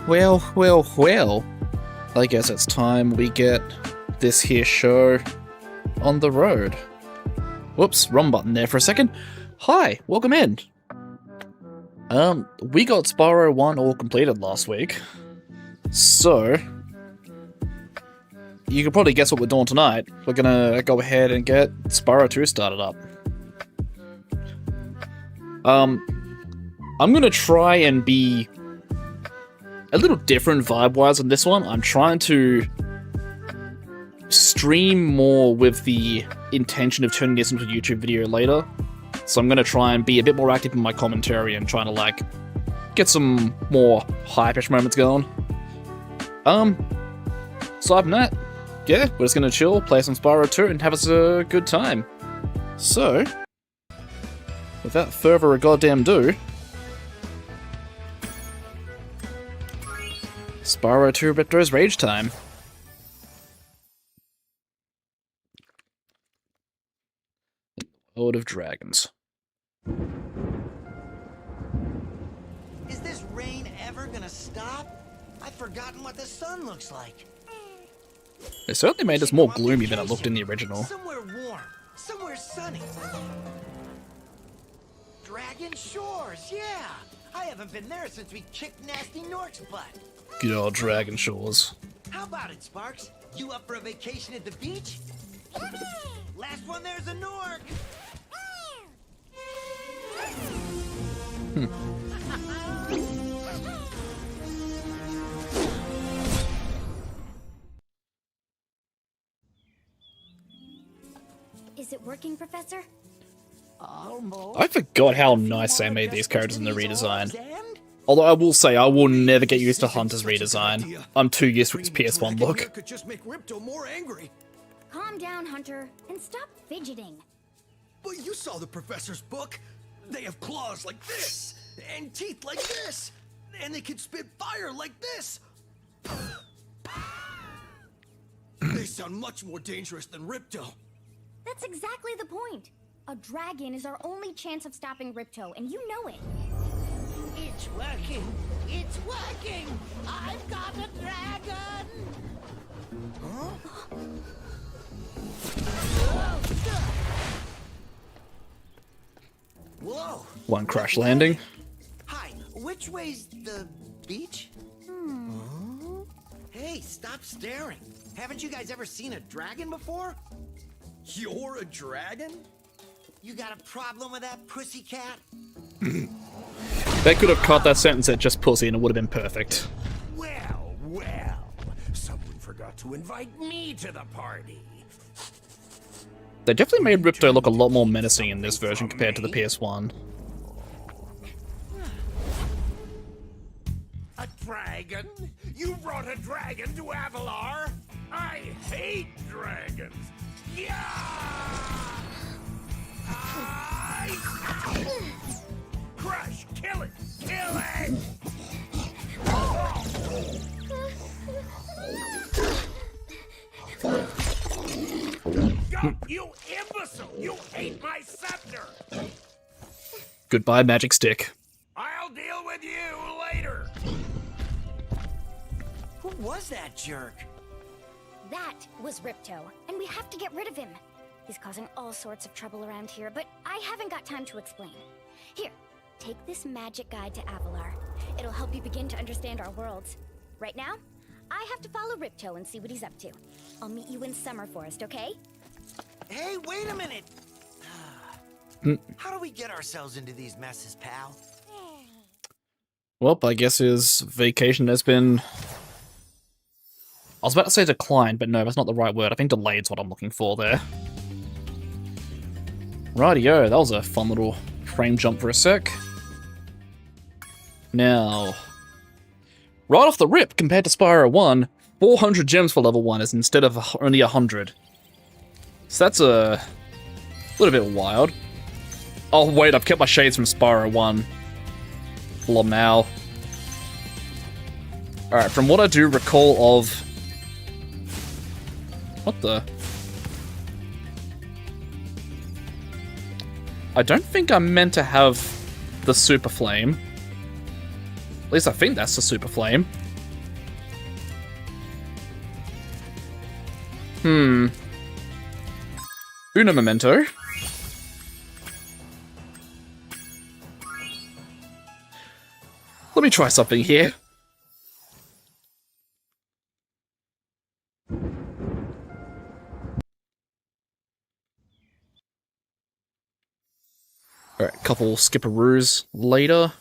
Well. I guess it's time we get this here show on the road. Whoops, wrong button there for a second. Hi, welcome in. We got Spyro 1 all completed last week. So, you can probably guess what we're doing tonight. We're gonna go ahead and get Spyro 2 started up. I'm gonna try and be a little different vibe-wise on this one. I'm trying to stream more with the intention of turning this into a YouTube video later. So I'm gonna try and be a bit more active in my commentary and trying to, like, get some more hype-ish moments going. Aside from that, yeah, we're just gonna chill, play some Spyro 2, and have us a good time. So, without further ado, Spyro 2 Ripto's Rage Time. Lord of Dragons. Is this rain ever gonna stop? I've forgotten what the sun looks like. They certainly made this more gloomy than it looked in the original. Somewhere warm, somewhere sunny. Dragon Shores, yeah! I haven't been there since we kicked Nasty Nork's butt. Good old Dragon Shores. How about it, Sparks? You up for a vacation at the beach? Last one there's a Nork! Is it working, Professor? Almost. I forgot how nice they made these characters in the redesign. Although I will say, I will never get used to Hunter's redesign. I'm too used to his PS1 look. Could just make Ripto more angry. Calm down, Hunter, and stop fidgeting. But you saw the professor's book. They have claws like this, and teeth like this, and they can spit fire like this. They sound much more dangerous than Ripto. That's exactly the point. A dragon is our only chance of stopping Ripto, and you know it. It's working! It's working! I've got a dragon! Huh? Whoa! One crash landing. Hi, which way's the beach? Hey, stop staring. Haven't you guys ever seen a dragon before? You're a dragon? You got a problem with that, pussycat? They could have cut that sentence at just pussy and it would have been perfect. Well, someone forgot to invite me to the party. They definitely made Ripto look a lot more menacing in this version compared to the PS1. A dragon? You brought a dragon to Avalar? I hate dragons. Yeah! Crush! Kill it! Kill it! Go, you imbecile! You ate my scepter! Goodbye, magic stick. I'll deal with you later! Who was that jerk? That was Ripto, and we have to get rid of him. He's causing all sorts of trouble around here, but I haven't got time to explain. Here, take this magic guide to Avalar. It'll help you begin to understand our worlds. Right now, I have to follow Ripto and see what he's up to. I'll meet you in Summer Forest, okay? Hey, wait a minute! How do we get ourselves into these messes, pal? Well, I guess his vacation has been... I was about to say declined, but no, that's not the right word. I think delayed is what I'm looking for there. Rightio, that was a fun little frame jump for a sec. Now, right off the rip, compared to Spyro 1, 400 gems for level 1 is instead of only 100. So that's a little bit wild. Oh wait, I've kept my shades from Spyro 1. Lol now. Alright, from what I do recall of... What the... I don't think I'm meant to have the Super Flame. At least I think that's the Super Flame. Una memento. Let me try something here. Alright, couple skipperoos later.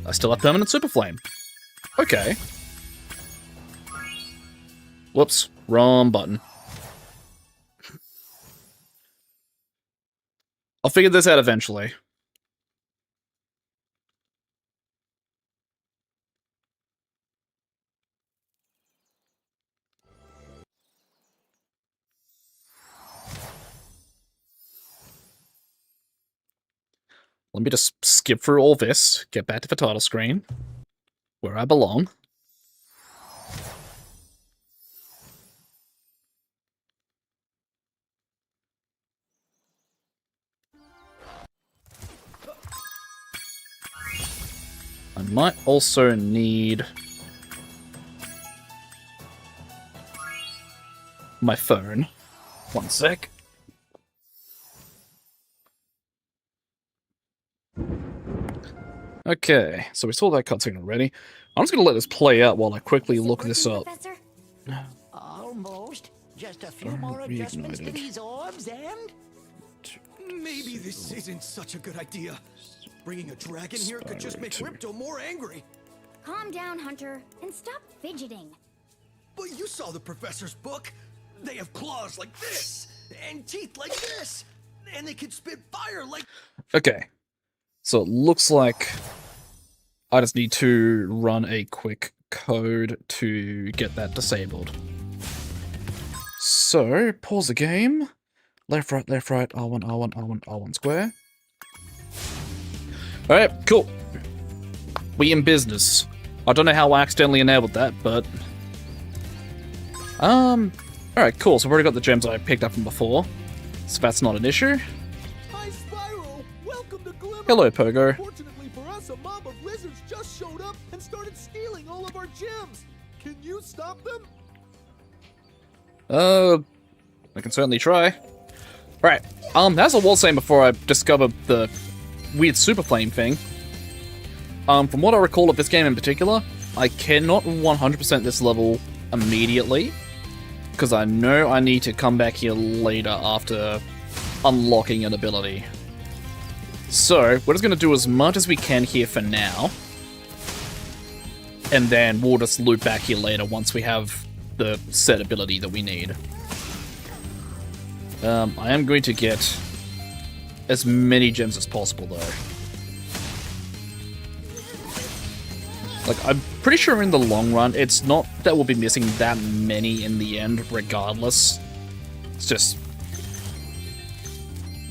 I still have permanent super flame. Okay. Whoops, wrong button. I'll figure this out eventually. Let me just skip through all this, get back to the title screen, where I belong. I might also need my phone. One sec. Okay, so we saw that cutscene already. I'm just gonna let this play out while I quickly look this up. Professor? Almost. Just a few more adjustments to Reignited. these orbs and... Maybe this isn't such a good idea. Bringing a dragon here could just make Spyro Ripto more angry. Calm down, Hunter, and stop fidgeting. But you saw the professor's book. They have claws like this, and teeth like this, and they can spit fire like... Okay, so it looks like I just need to run a quick code to get that disabled. So, pause the game. Left, right, R1, R1, R1, R1 square. Alright, cool. We in business. I don't know how I accidentally enabled that, but... Alright, cool. So I've already got the gems I picked up from before. So that's not an issue. Hi, Spyro! Welcome to Glimmer! Hello, Pogo. Fortunately for us, a mob of lizards just showed up and started stealing all of our gems! Can you stop them? I can certainly try. Right, as I was saying before I discovered the weird super flame thing, from what I recall of this game in particular, I cannot 100% this level immediately, because I know I need to come back here later after unlocking an ability. So, we're just going to do as much as we can here for now, and then we'll just loop back here later once we have the set ability that we need. I am going to get as many gems as possible, though. Like, I'm pretty sure in the long run, it's not that we'll be missing that many in the end, regardless. It's just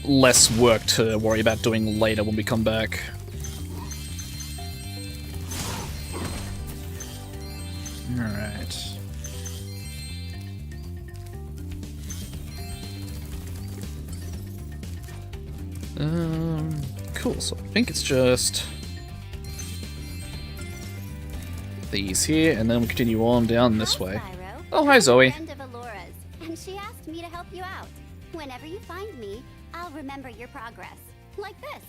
less work to worry about doing later when we come back. Alright. Cool, so I think it's just these here, and then we continue on down this way. Spyro. Oh, hi, I'm a Zoe. friend of Alora's, and she asked me to help you out. Whenever you find me, I'll remember your progress. Like this.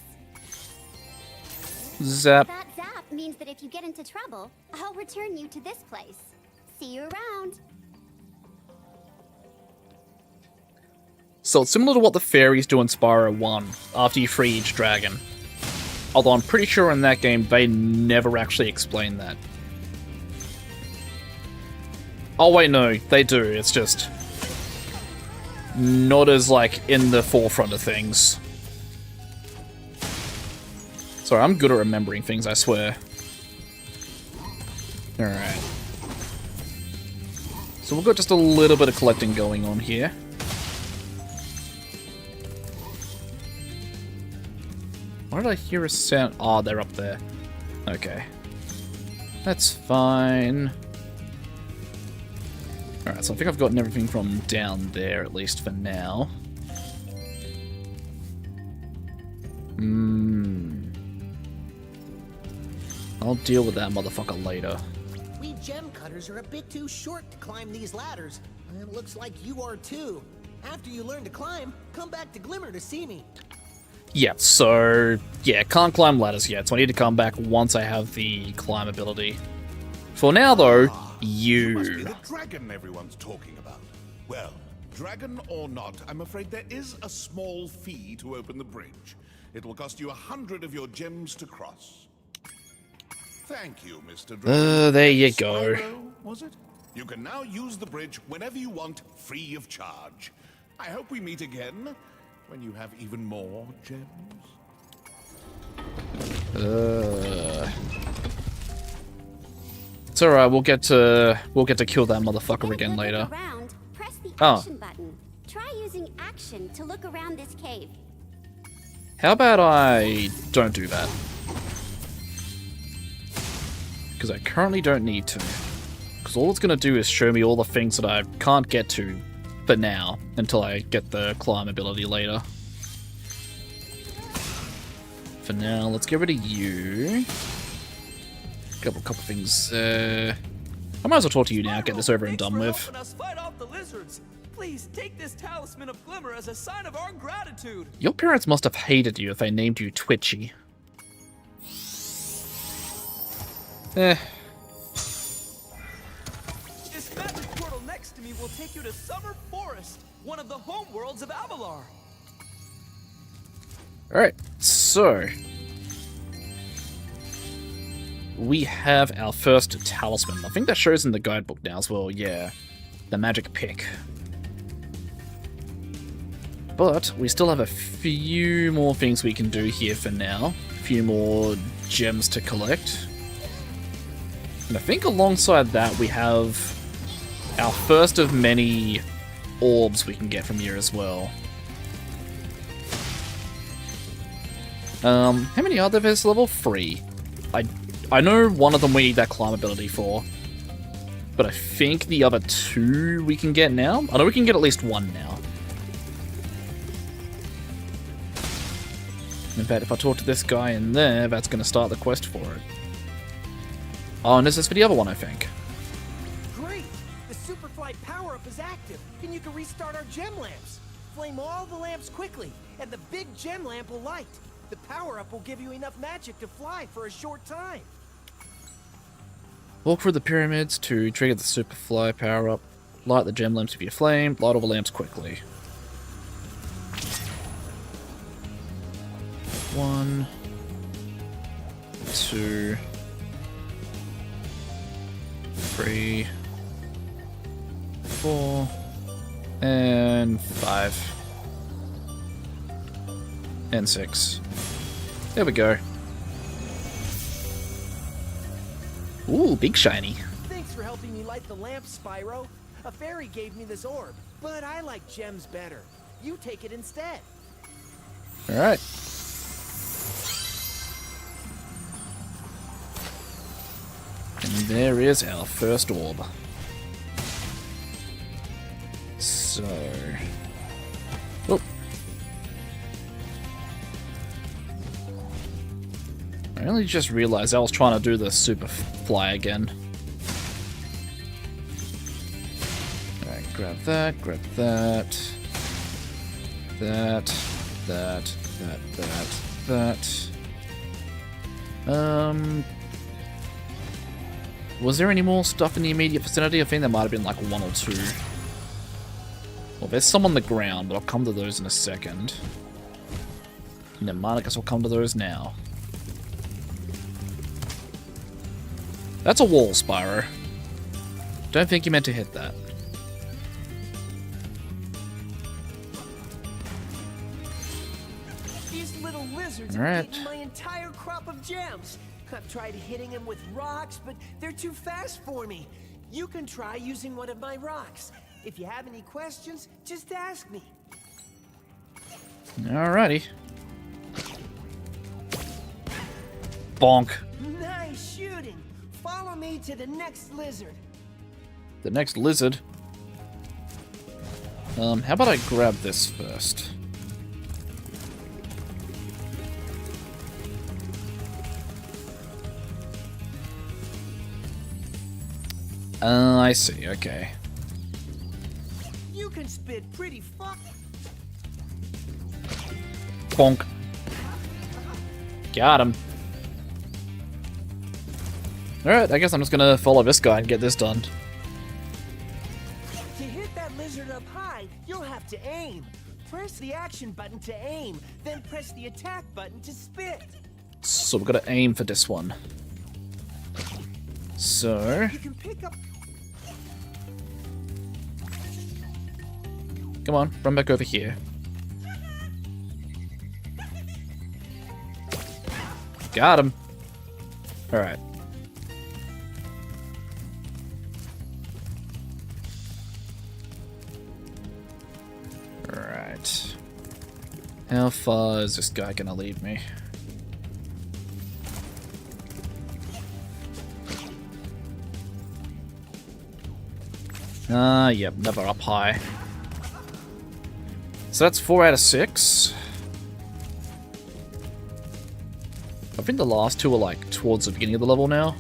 Zap. That zap means that if you get into trouble, I'll return you to this place. See you around. So it's similar to what the fairies do in Spyro 1, after you free each dragon. Although I'm pretty sure in that game they never actually explain that. Oh wait, no, they do, it's just not as, like, in the forefront of things. Sorry, I'm good at remembering things, I swear. Alright. So we've got just a little bit of collecting going on here. Why did I hear a sound? Oh, they're up there. Okay. That's fine. Alright, so I think I've gotten everything from down there, at least for now. I'll deal with that motherfucker later. We gem cutters are a bit too short to climb these ladders. And it looks like you are too. After you learn to climb, come back to Glimmer to see me. Yeah, so... yeah, can't climb ladders yet, so I need to come back once I have the climb ability. For now, though, Must be you... the dragon everyone's talking about. Well, dragon or not, I'm afraid there is a small fee to open the bridge. It will cost you 100 of your gems to cross. Thank you, Mr. Dragon. There you go. Spyro, was it? You can now use the bridge whenever you want, free of charge. I hope we meet again when you have even more gems. It's alright, we'll get to kill that motherfucker again When you later. look around, press the Oh. action button. Try using action to look around this cave. How about I don't do that? Because I currently don't need to. Because all it's going to do is show me all the things that I can't get to for now, until I get the climb ability later. For now, let's get rid of you. Couple things. I might as well talk to you now, get this over and done with. Helping us fight off the lizards. Please take this talisman of glimmer as a sign of our gratitude. Your parents must have hated you if they named you Twitchy. This magic portal next to me will take you to Summer Forest, one of the home worlds of Avalar. Alright, so... we have our first talisman. I think that shows in the guidebook now as well, yeah. The magic pick. But we still have a few more things we can do here for now. A few more gems to collect. And I think alongside that we have our first of many orbs we can get from here as well. How many are there? There's level 3. I know one of them we need that climb ability for, but I think the other 2 we can get now. I know we can get at least 1 now. In fact, if I talk to this guy in there, that's going to start the quest for it. Oh, and this is for the other one, I think. Great! The Superfly power-up is active, and you can restart our gem lamps. Flame all the lamps quickly, and the big gem lamp will light. The power-up will give you enough magic to fly for a short time. Walk through the pyramids to trigger the Superfly power-up. Light the gem lamps with your flame. Light all the lamps quickly. 1, 2, 3, 4, and 5, and 6. There we go. Ooh, big shiny. Thanks for helping me light the lamp, Spyro. A fairy gave me this orb, but I like gems better. You take it instead. Alright. And there is our first orb. So... oh. I only just realized I was trying to do the super fly again. Alright, grab that, grab that. That. Was there any more stuff in the immediate vicinity? I think there might have been like 1 or 2. Well, there's some on the ground, but I'll come to those in a second. Never mind, I guess I'll come to those now. That's a wall, Spyro. Don't think you meant to hit that. These little lizards All right. have eaten my entire crop of gems. I've tried hitting them with rocks, but they're too fast for me. You can try using one of my rocks. If you have any questions, just ask me. Alrighty. Bonk. Nice shooting. Follow me to the next lizard. The next lizard. How about I grab this first? I see, okay. You can spit pretty Bonk. Got him. Alright, I guess I'm just gonna follow this guy and get this done. To hit that lizard up high, you'll have to aim. Press the action button to aim, then press the attack button to spit. So we've got to aim for this one. So... You can pick up... Come on, run back over here. Got him. Alright. Alright. How far is this guy gonna lead me? Yep, never up high. So that's 4 out of 6. I think the last two are like towards the beginning of the level now.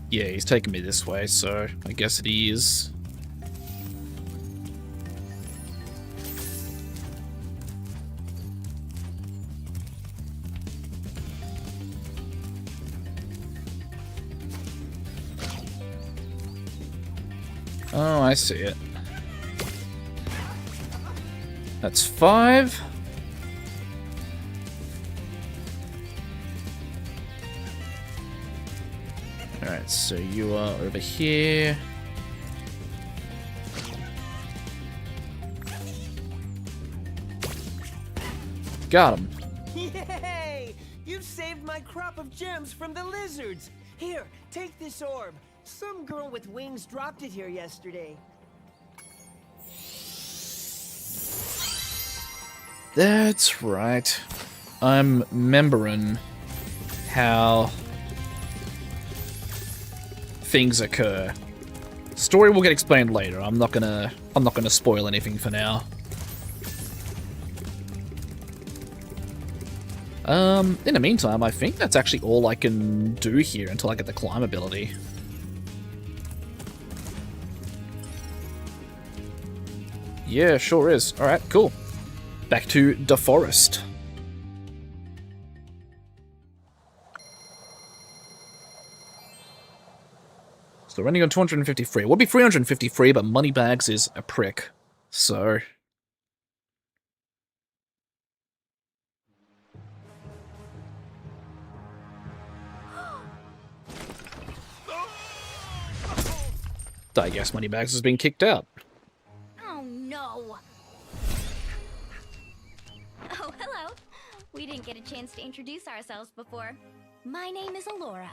Yeah, he's taking me this way, so I guess it is. Oh, I see it. That's 5. Alright, so you are over here. Got him. Yay! You've saved my crop of gems from the lizards. Here, take this orb. Some girl with wings dropped it here yesterday. That's right. I'm remembering how things occur. Story will get explained later. I'm not gonna spoil anything for now. In the meantime, I think that's actually all I can do here until I get the climb ability. Yeah, sure is. Alright, cool. Back to the forest. So we're running on 253. It would be 353, but Moneybags is a prick. So... I guess Moneybags has been kicked out. Oh no! Oh, hello. We didn't get a chance to introduce ourselves before. My name is Alora.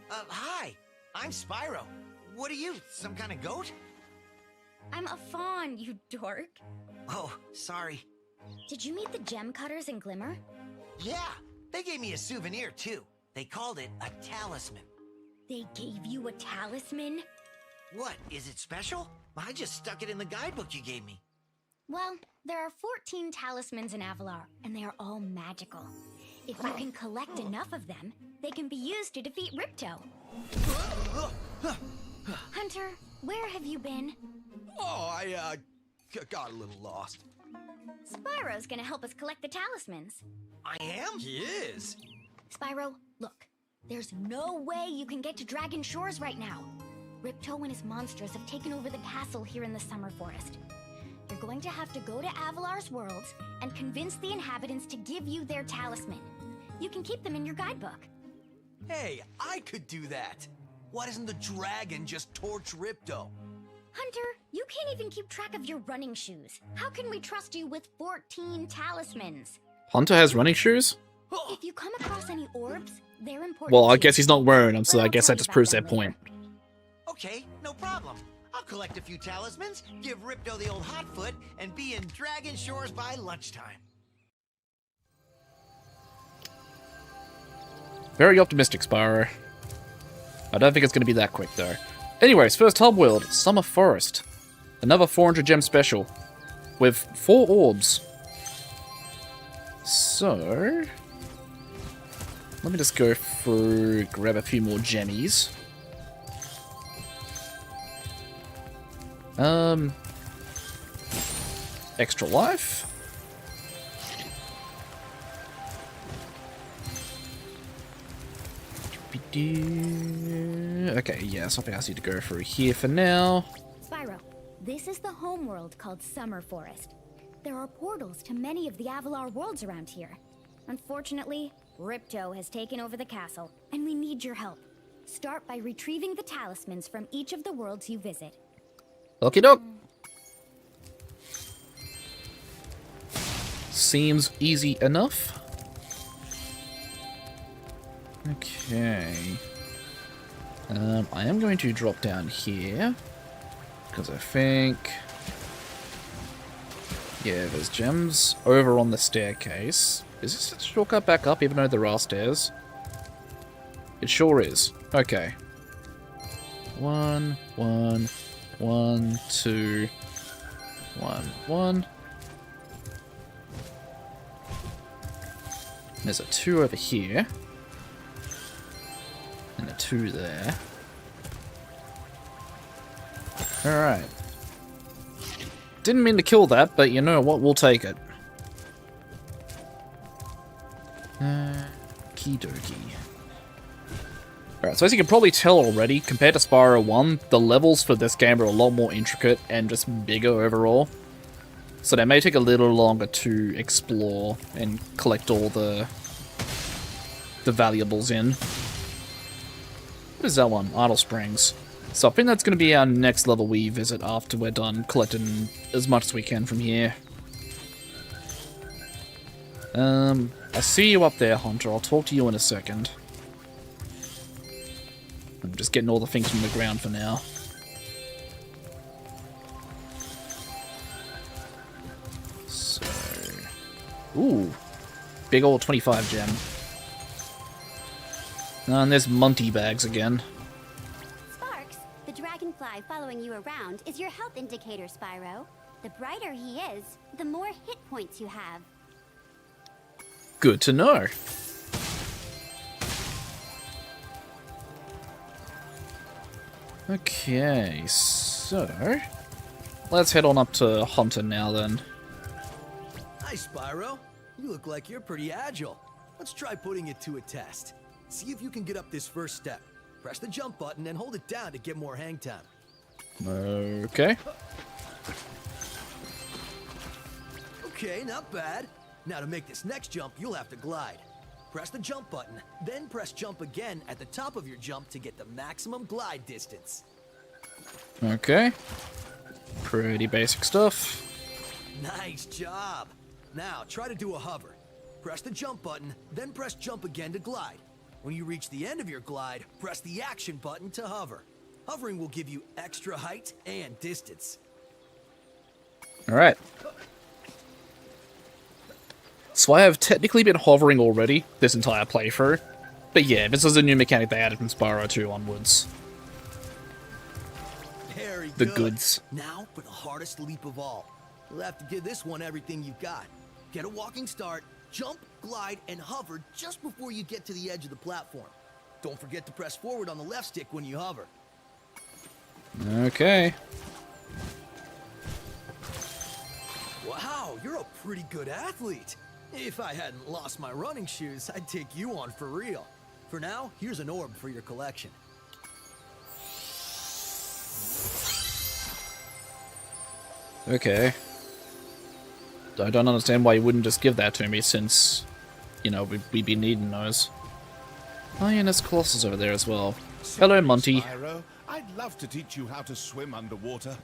Hi. I'm Spyro. What are you, some kind of goat? I'm a fawn, you dork. Oh, sorry. Did you meet the gem cutters in Glimmer? Yeah, they gave me a souvenir too. They called it a talisman. They gave you a talisman? What, is it special? I just stuck it in the guidebook you gave me. Well, there are 14 talismans in Avalar, and they are all magical. If you can collect enough of them, they can be used to defeat Ripto. Hunter, where have you been? Oh, I got a little lost. Spyro's gonna help us collect the talismans. I am? He is. Spyro, look. There's no way you can get to Dragon Shores right now. Ripto and his monsters have taken over the castle here in the Summer Forest. You're going to have to go to Avalar's worlds and convince the inhabitants to give you their talisman. You can keep them in your guidebook. Hey, I could do that. Why doesn't the dragon just torch Ripto? Hunter, you can't even keep track of your running shoes. How can we trust you with 14 talismans? Hunter has running shoes? If you come across any orbs, they're important. Well, I too. guess he's not wearing them, so But I I'll guess tell that you just about proves them their point. later. Okay, no problem. I'll collect a few talismans, give Ripto the old hotfoot, and be in Dragon Shores by lunchtime. Very optimistic, Spyro. I don't think it's going to be that quick, though. Anyways, first hub world, Summer Forest. Another 400 gem special. With 4 orbs. So... let me just go through, grab a few more gemmies. Extra life. Okay, yeah, something else I need to go through here for now. Spyro, this is the homeworld called Summer Forest. There are portals to many of the Avalar worlds around here. Unfortunately, Ripto has taken over the castle, and we need your help. Start by retrieving the talismans from each of the worlds you visit. Okie doke. Seems easy enough. Okay. I am going to drop down here, because I think... yeah, there's gems over on the staircase. Is this a shortcut back up, even though there are stairs? It sure is. Okay. 1, 1, 1, 2, 1, 1. There's a 2 over here. And a 2 there. Alright. Didn't mean to kill that, but you know what? We'll take it. Okie dokie. Alright, so as you can probably tell already, compared to Spyro 1, the levels for this game are a lot more intricate and just bigger overall. So they may take a little longer to explore and collect all the valuables in. What is that one? Idle Springs. So I think that's going to be our next level we visit after we're done collecting as much as we can from here. I see you up there, Hunter. I'll talk to you in a second. I'm just getting all the things from the ground for now. So... ooh. Big old 25 gem. And there's Munty bags again. Sparks, the dragonfly following you around is your health indicator, Spyro. The brighter he is, the more hit points you have. Good to know. Okay, so... let's head on up to Hunter now then. Hi, Spyro. You look like you're pretty agile. Let's try putting it to a test. See if you can get up this first step. Press the jump button and hold it down to get more hang time. Okay. Okay, not bad. Now to make this next jump, you'll have to glide. Press the jump button, then press jump again at the top of your jump to get the maximum glide distance. Okay. Pretty basic stuff. Nice job. Now try to do a hover. Press the jump button, then press jump again to glide. When you reach the end of your glide, press the action button to hover. Hovering will give you extra height and distance. Alright. So I have technically been hovering already this entire playthrough. But yeah, this is a new mechanic they added from Spyro 2 onwards. Very The good. goods. Now for the hardest leap of all. You'll have to give this one everything you've got. Get a walking start, jump, glide, and hover just before you get to the edge of the platform. Don't forget to press forward on the left stick when you hover. Okay. Wow, you're a pretty good athlete. If I hadn't lost my running shoes, I'd take you on for real. For now, here's an orb for your collection. Okay. I don't understand why you wouldn't just give that to me since, you know, we'd be needing those. Oh yeah, and there's Colossus over there as well. Hello, Monty. Spyro, I'd love to teach you how to swim underwater,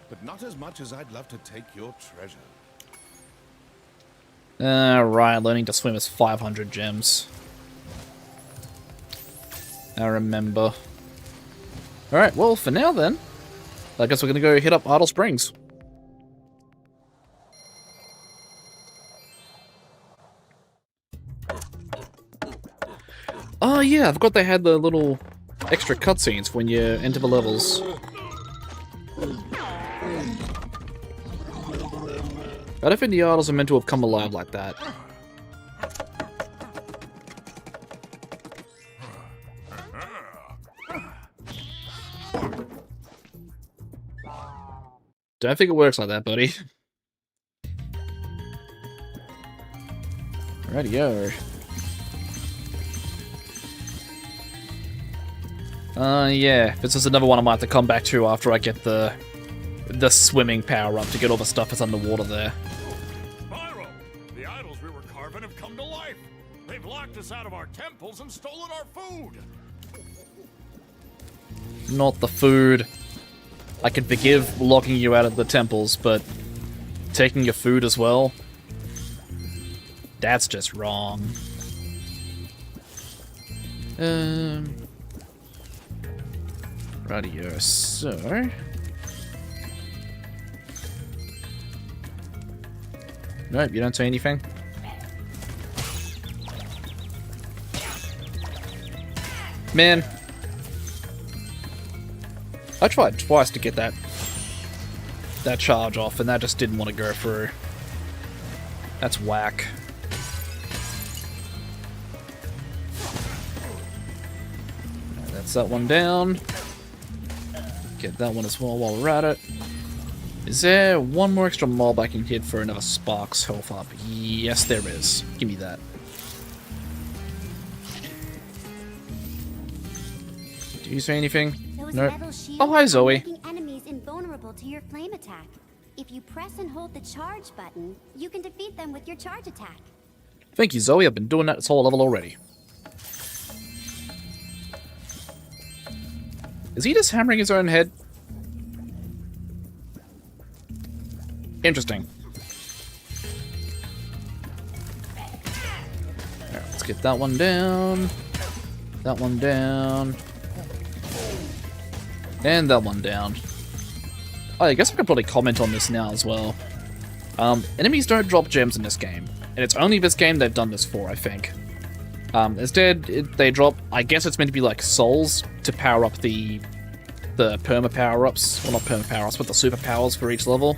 but not as much as I'd love to take your treasure. Right, learning to swim is 500 gems. I remember. Alright, well, for now then, I guess we're gonna go hit up Idle Springs. Oh yeah, I forgot they had the little extra cutscenes when you enter the levels. I don't think the idols are meant to have come alive like that. Don't think it works like that, buddy. Rightio. Yeah, this is another one I might have to come back to after I get the swimming power up to get all the stuff that's underwater there. Spyro, the idols we were carving have come to life. They've locked us out of our temples and stolen our food. Not the food. I can forgive locking you out of the temples, but taking your food as well? That's just wrong. Rightio, so... Nope, you don't say anything? Man. I tried twice to get that charge off, and that just didn't want to go through. That's whack. Right, that's that one down. Get that one as well while we're at it. Is there one more extra mob I can hit for another Sparks health up? Yes, there is. Give me that. Do you say anything? Nope. Oh, hi, Zoe. Making enemies invulnerable to your flame attack. If you press and hold the charge button, you can defeat them with your charge attack. Thank you, Zoe. I've been doing that this whole level already. Is he just hammering his own head? Interesting. Alright, let's get that one down. That one down. And that one down. Oh, I guess I could probably comment on this now as well. Enemies don't drop gems in this game. And it's only this game they've done this for, I think. Instead, they drop... I guess it's meant to be like souls to power up the perma power-ups. Well, not perma power-ups, but the superpowers for each level.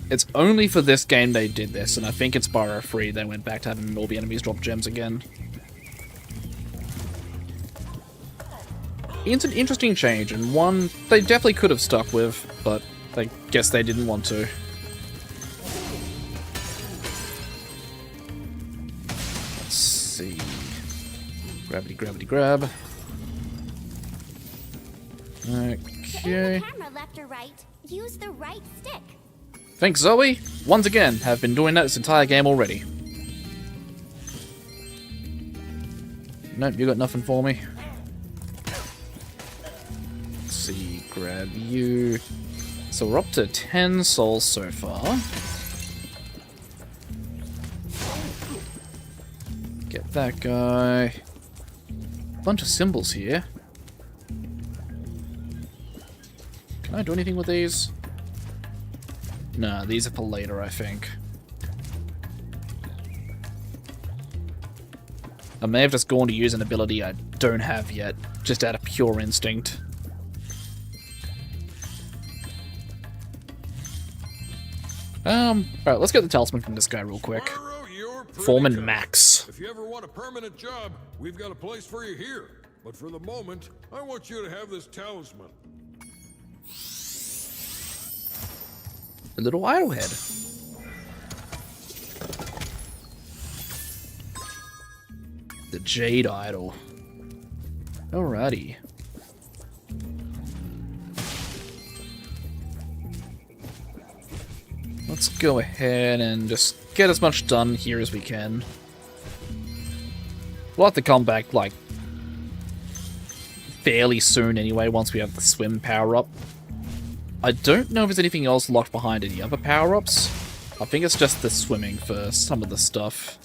It's only for this game they did this, and I think in Spyro 3 they went back to having all the enemies drop gems again. It's an interesting change, and one they definitely could have stuck with, but I guess they didn't want to. Let's see. Gravity, gravity, grab. Okay. The camera left or right, use the right stick. Thanks, Zoe. Once again, have been doing that this entire game already. Nope, you got nothing for me. Let's see, grab you. So we're up to 10 souls so far. Get that guy. Bunch of symbols here. Can I do anything with these? No, these are for later, I think. I may have just gone to use an ability I don't have yet, just out of pure instinct. Alright, let's get the talisman from this guy real quick. Foreman Max. If you ever want a permanent job, we've got a place for you here. But for the moment, I want you to have this talisman. A little idol head. The Jade Idol. Alrighty. Let's go ahead and just get as much done here as we can. We'll have to come back, like, fairly soon anyway, once we have the swim power-up. I don't know if there's anything else locked behind any other power-ups. I think it's just the swimming for some of the stuff.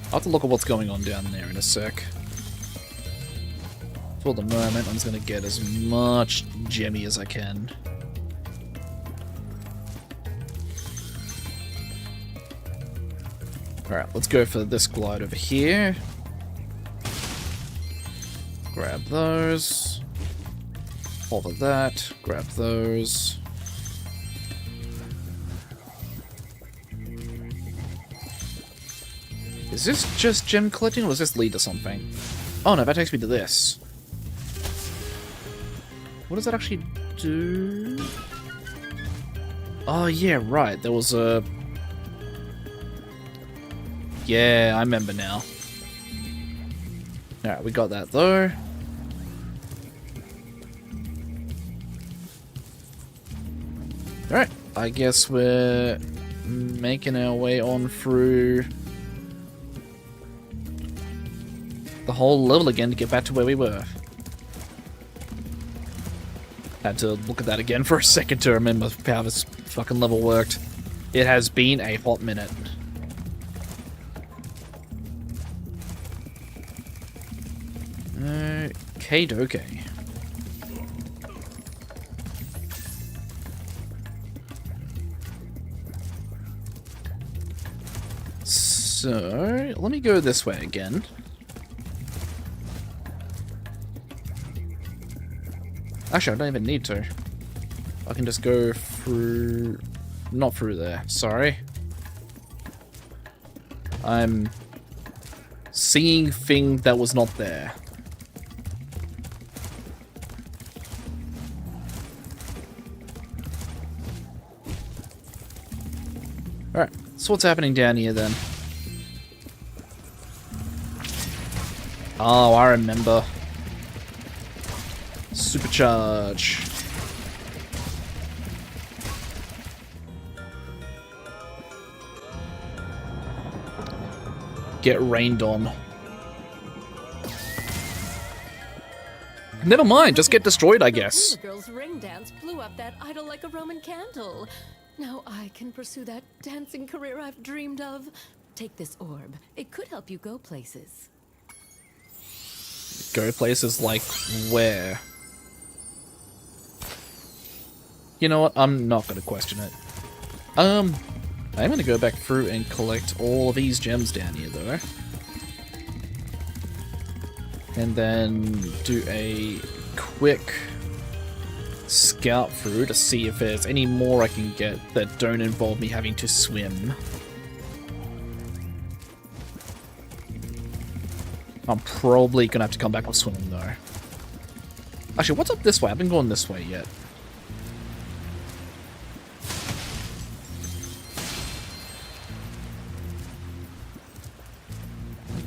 I'll have to look at what's going on down there in a sec. For the moment, I'm just going to get as much gemmy as I can. Alright, let's go for this glide over here. Grab those. Over that. Grab those. Is this just gem collecting, or does this lead to something? Oh no, that takes me to this. What does that actually do? Oh, yeah, right. There was a... Yeah, I remember now. Alright, we got that though. Alright, I guess we're making our way on through the whole level again to get back to where we were. Had to look at that again for a second to remember how this fucking level worked. It has been a hot minute. Okay, dokie. So, let me go this way again. Actually, I don't even need to. I can just go through... Not through there, sorry. I'm seeing thing that was not there. Alright, so what's happening down here then? Oh, I remember. Supercharge. Get rained on. Never mind, just get destroyed, I guess. The girl's ring dance blew up that idol like a Roman candle. Now I can pursue that dancing career I've dreamed of. Take this orb. It could help you go places. Go places like where? You know what? I'm not going to question it. I'm going to go back through and collect all of these gems down here, though. And then do a quick scout through to see if there's any more I can get that don't involve me having to swim. I'm probably going to have to come back with swimming, though. Actually, what's up this way? I haven't gone this way yet.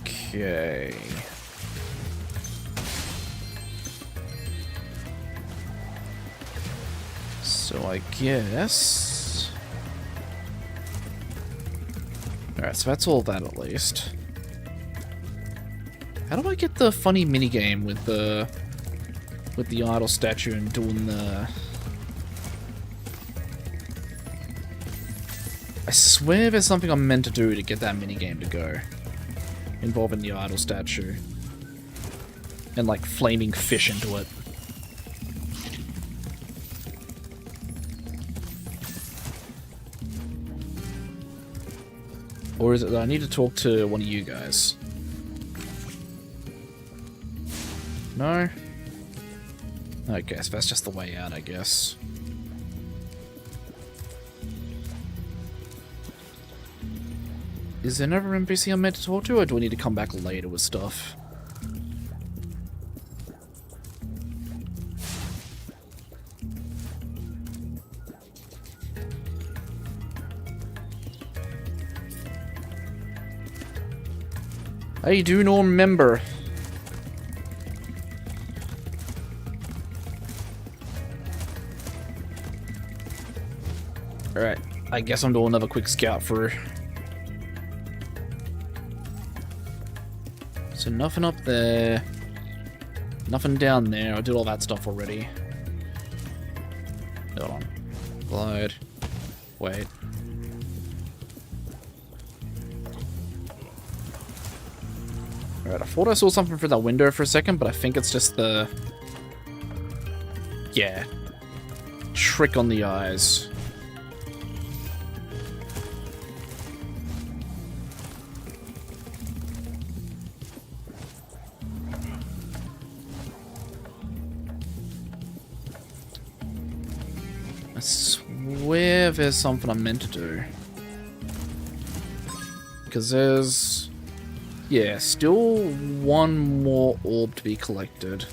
Okay. So I guess... Alright, so that's all that at least. How do I get the funny minigame with the idol statue and doing the... I swear there's something I'm meant to do to get that minigame to go. Involving the idol statue. And like flaming fish into it. Or is it that I need to talk to one of you guys? No? Okay, so that's just the way out, I guess. Is there another NPC I'm meant to talk to, or do I need to come back later with stuff? I do not remember. Alright, I guess I'm doing another quick scout through. So nothing up there. Nothing down there. I did all that stuff already. Hold on. Glide. Wait. Alright, I thought I saw something through that window for a second, but I think it's just the... Yeah. Trick on the eyes. I swear there's something I'm meant to do. Because there's... Yeah, still one more orb to be collected.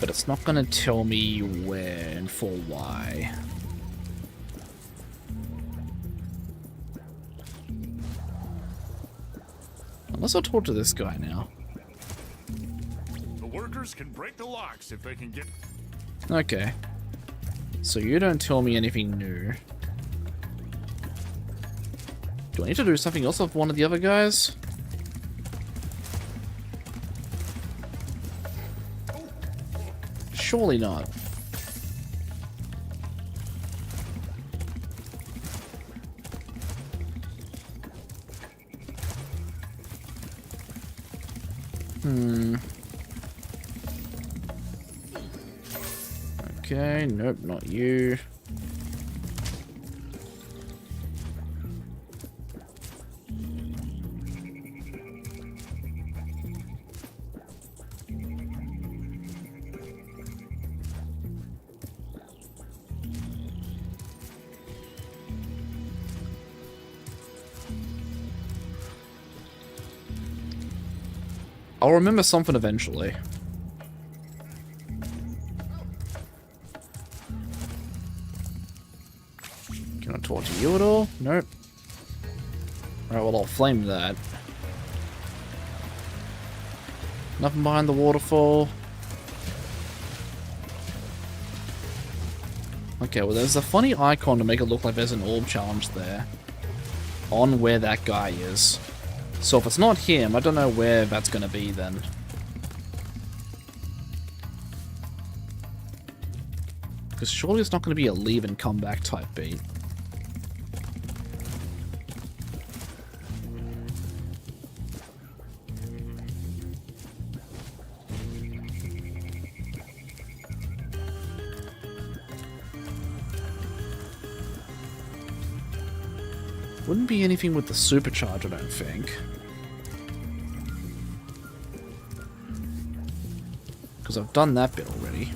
But it's not going to tell me where and for why. Unless I talk to this guy now. The workers can break the locks if they can get... Okay. So you don't tell me anything new. Do I need to do something else with one of the other guys? Surely not. Okay, nope, not you. I'll remember something eventually. Can I talk to you at all? Nope. Alright, well I'll flame that. Nothing behind the waterfall. Okay, well there's a funny icon to make it look like there's an orb challenge there. On where that guy is. So if it's not him, I don't know where that's going to be then. Because surely it's not going to be a leave and come back type beat. Wouldn't be anything with the supercharge, I don't think. Because I've done that bit already.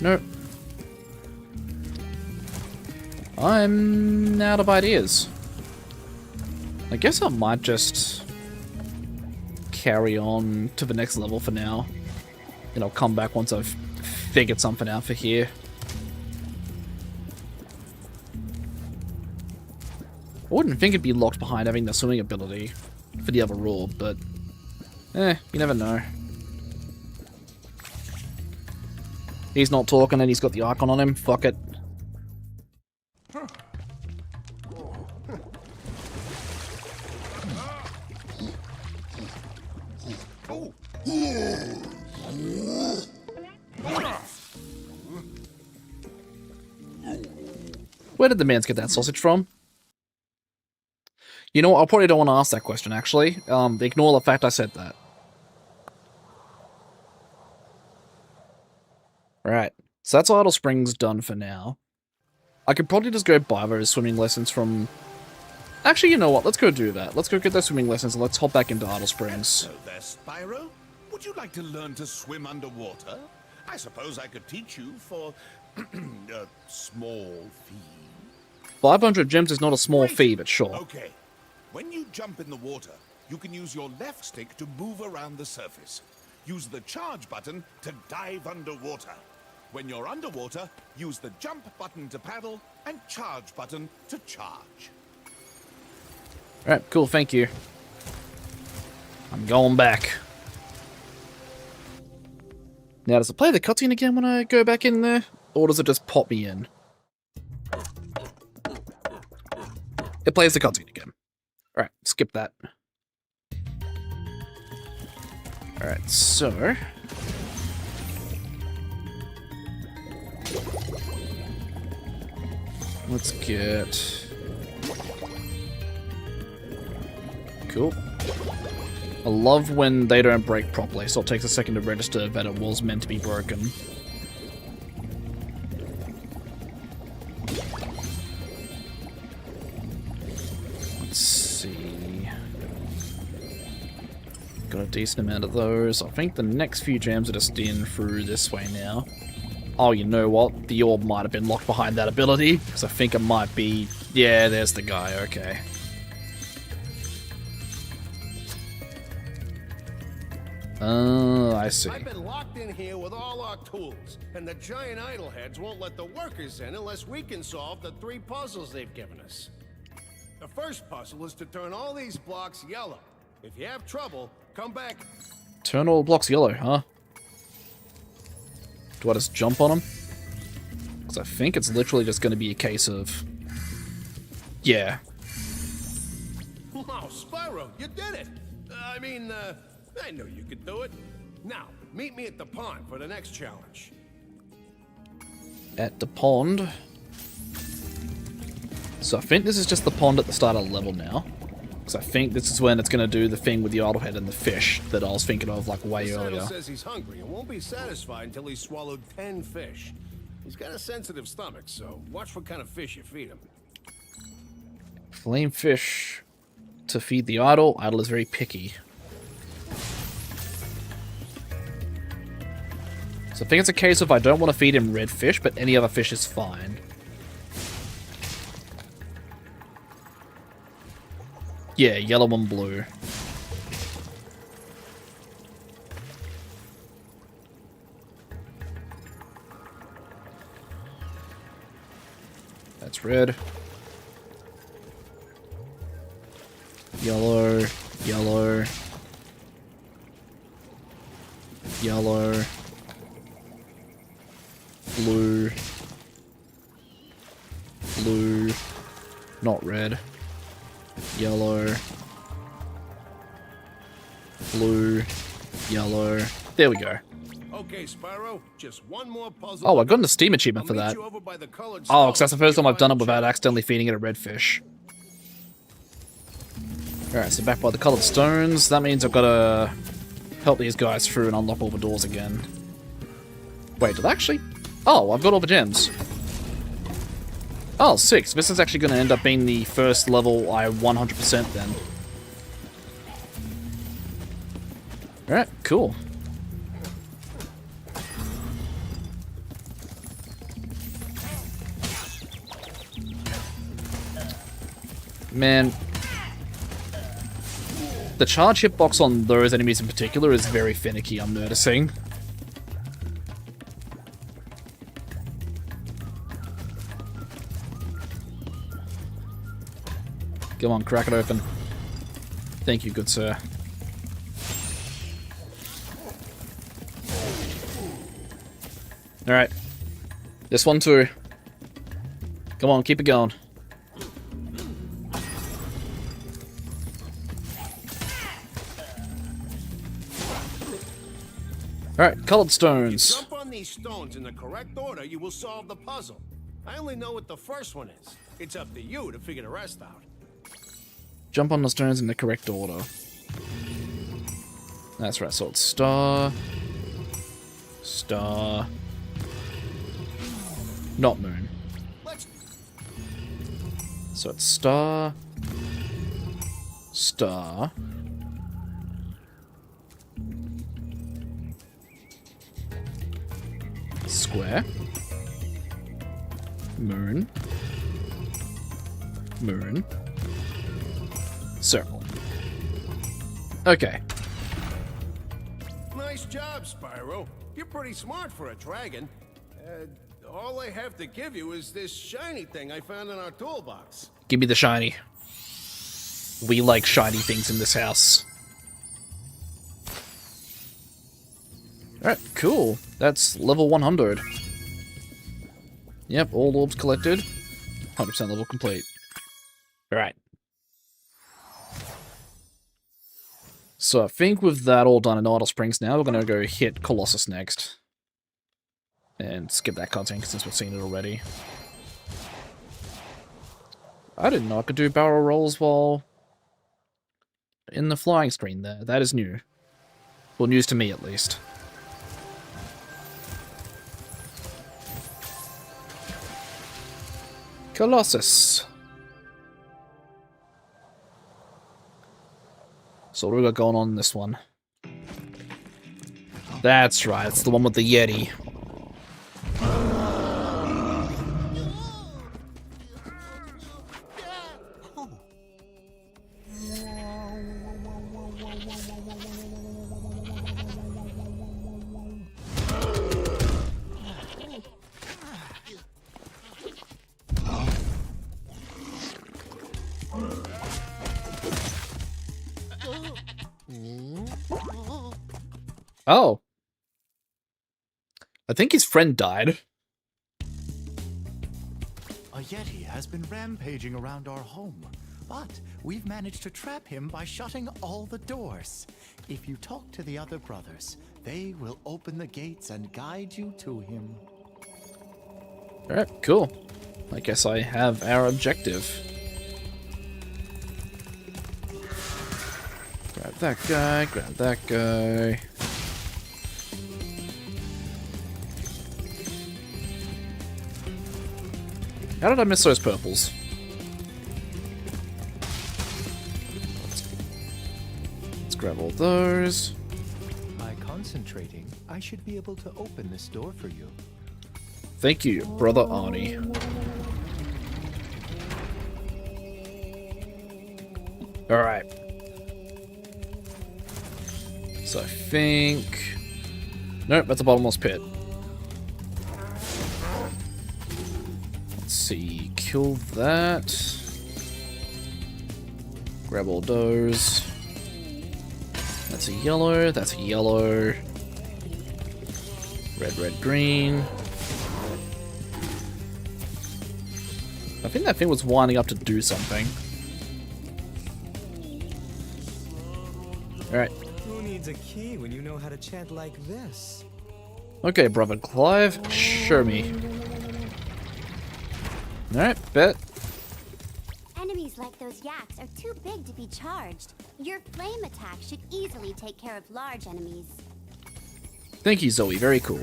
Nope. I'm out of ideas. I guess I might just carry on to the next level for now. And I'll come back once I've figured something out for here. I wouldn't think it'd be locked behind having the swimming ability for the other rule, but you never know. He's not talking and he's got the icon on him. Fuck it. Where did the mans get that sausage from? You know what, I probably don't want to ask that question, actually. Ignore the fact I said that. Right, so that's Idle Springs done for now. I could probably just go buy those swimming lessons from... Actually, you know what, let's go do that. Let's go get those swimming lessons and let's hop back into Idle Springs. Hello there, Spyro. Would you like to learn to swim underwater? I suppose I could teach you for a small fee. 500 gems is not a small fee, but sure. Okay. When you jump in the water, you can use your left stick to move around the surface. Use the charge button to dive underwater. When you're underwater, use the jump button to paddle and charge button to charge. Alright, cool, thank you. I'm going back. Now, does it play the cutscene again when I go back in there? Or does it just pop me in? It plays the cutscene again. Alright, skip that. Alright, so... let's get... Cool. I love when they don't break properly, so it takes a second to register that it was meant to be broken. Let's see... got a decent amount of those. I think the next few gems are just in through this way now. Oh, you know what? The orb might have been locked behind that ability, because I think it might be... yeah, there's the guy, okay. I see. I've been locked in here with all our tools, and the giant idol heads won't let the workers in unless we can solve the 3 puzzles they've given us. The first puzzle is to turn all these blocks yellow. If you have trouble, come back. Turn all blocks yellow, huh? Do I just jump on them? Because I think it's literally just going to be a case of... Yeah. Wow, Spyro, you did it! I knew you could do it. Now, meet me at the pond for the next challenge. At the pond. So I think this is just the pond at the start of the level now. Because I think this is when it's going to do the thing with the idle head and the fish that I was thinking of like way earlier. He says he's hungry and won't be satisfied until he's swallowed 10 fish. He's got a sensitive stomach, so watch what kind of fish you feed him. Flame fish to feed the idol. Idol is very picky. So I think it's a case of I don't want to feed him red fish, but any other fish is fine. Yeah, yellow and blue. That's red. Yellow, yellow, yellow, blue, blue, not red, yellow, blue, yellow. There we go. Okay, Spyro, just one more puzzle. Oh, I got a Steam achievement for that. Oh, because that's the first time I've done it without accidentally feeding it a red fish. Alright, so back by the coloured stones. That means I've got to help these guys through and unlock all the doors again. Wait, did I actually... Oh, I've got all the gems. Oh, 6. This is actually going to end up being the first level I 100% then. Alright, cool. Man... The charge hitbox on those enemies in particular is very finicky, I'm noticing. Come on, crack it open. Thank you, good sir. Alright. This one too. Come on, keep it going. Alright, colored stones. If you jump on these stones in the correct order, you will solve the puzzle. I only know what the first one is. It's up to you to figure the rest out. Jump on the stones in the correct order. That's right, so it's star... Star... Not moon. So it's star... Star... Square. Moon. Moon. Circle. Okay. Nice job, Spyro. You're pretty smart for a dragon. All I have to give you is this shiny thing I found in our toolbox. Give me the shiny. We like shiny things in this house. Alright, cool. That's level 100. Yep, all orbs collected. 100% level complete. Alright. So I think with that all done in Idle Springs now, we're going to go hit Colossus next. And skip that cutscene since we've seen it already. I didn't know I could do barrel rolls while in the flying screen there. That is new. Well, news to me at least. Colossus. So what do we got going on in this one? That's right, it's the one with the Yeti. Oh. I think his friend died. A Yeti has been rampaging around our home, but we've managed to trap him by shutting all the doors. If you talk to the other brothers, they will open the gates and guide you to him. Alright, cool. I guess I have our objective. Grab that guy, grab that guy. How did I miss those purples? Let's grab all those. By concentrating, I should be able to open this door for you. Thank you, Brother Arnie. Alright. So I think... Nope, that's a bottomless pit. Let's see, kill that. Grab all those. That's a yellow, that's a yellow. Red, red, green. I think that thing was winding up to do something. Alright. Who needs a key when you know how to chant like this? Okay, brother Clive, show me. Alright, bet. Enemies like those yaks are too big to be charged. Your flame attack should easily take care of large enemies. Thank you, Zoe. Very cool.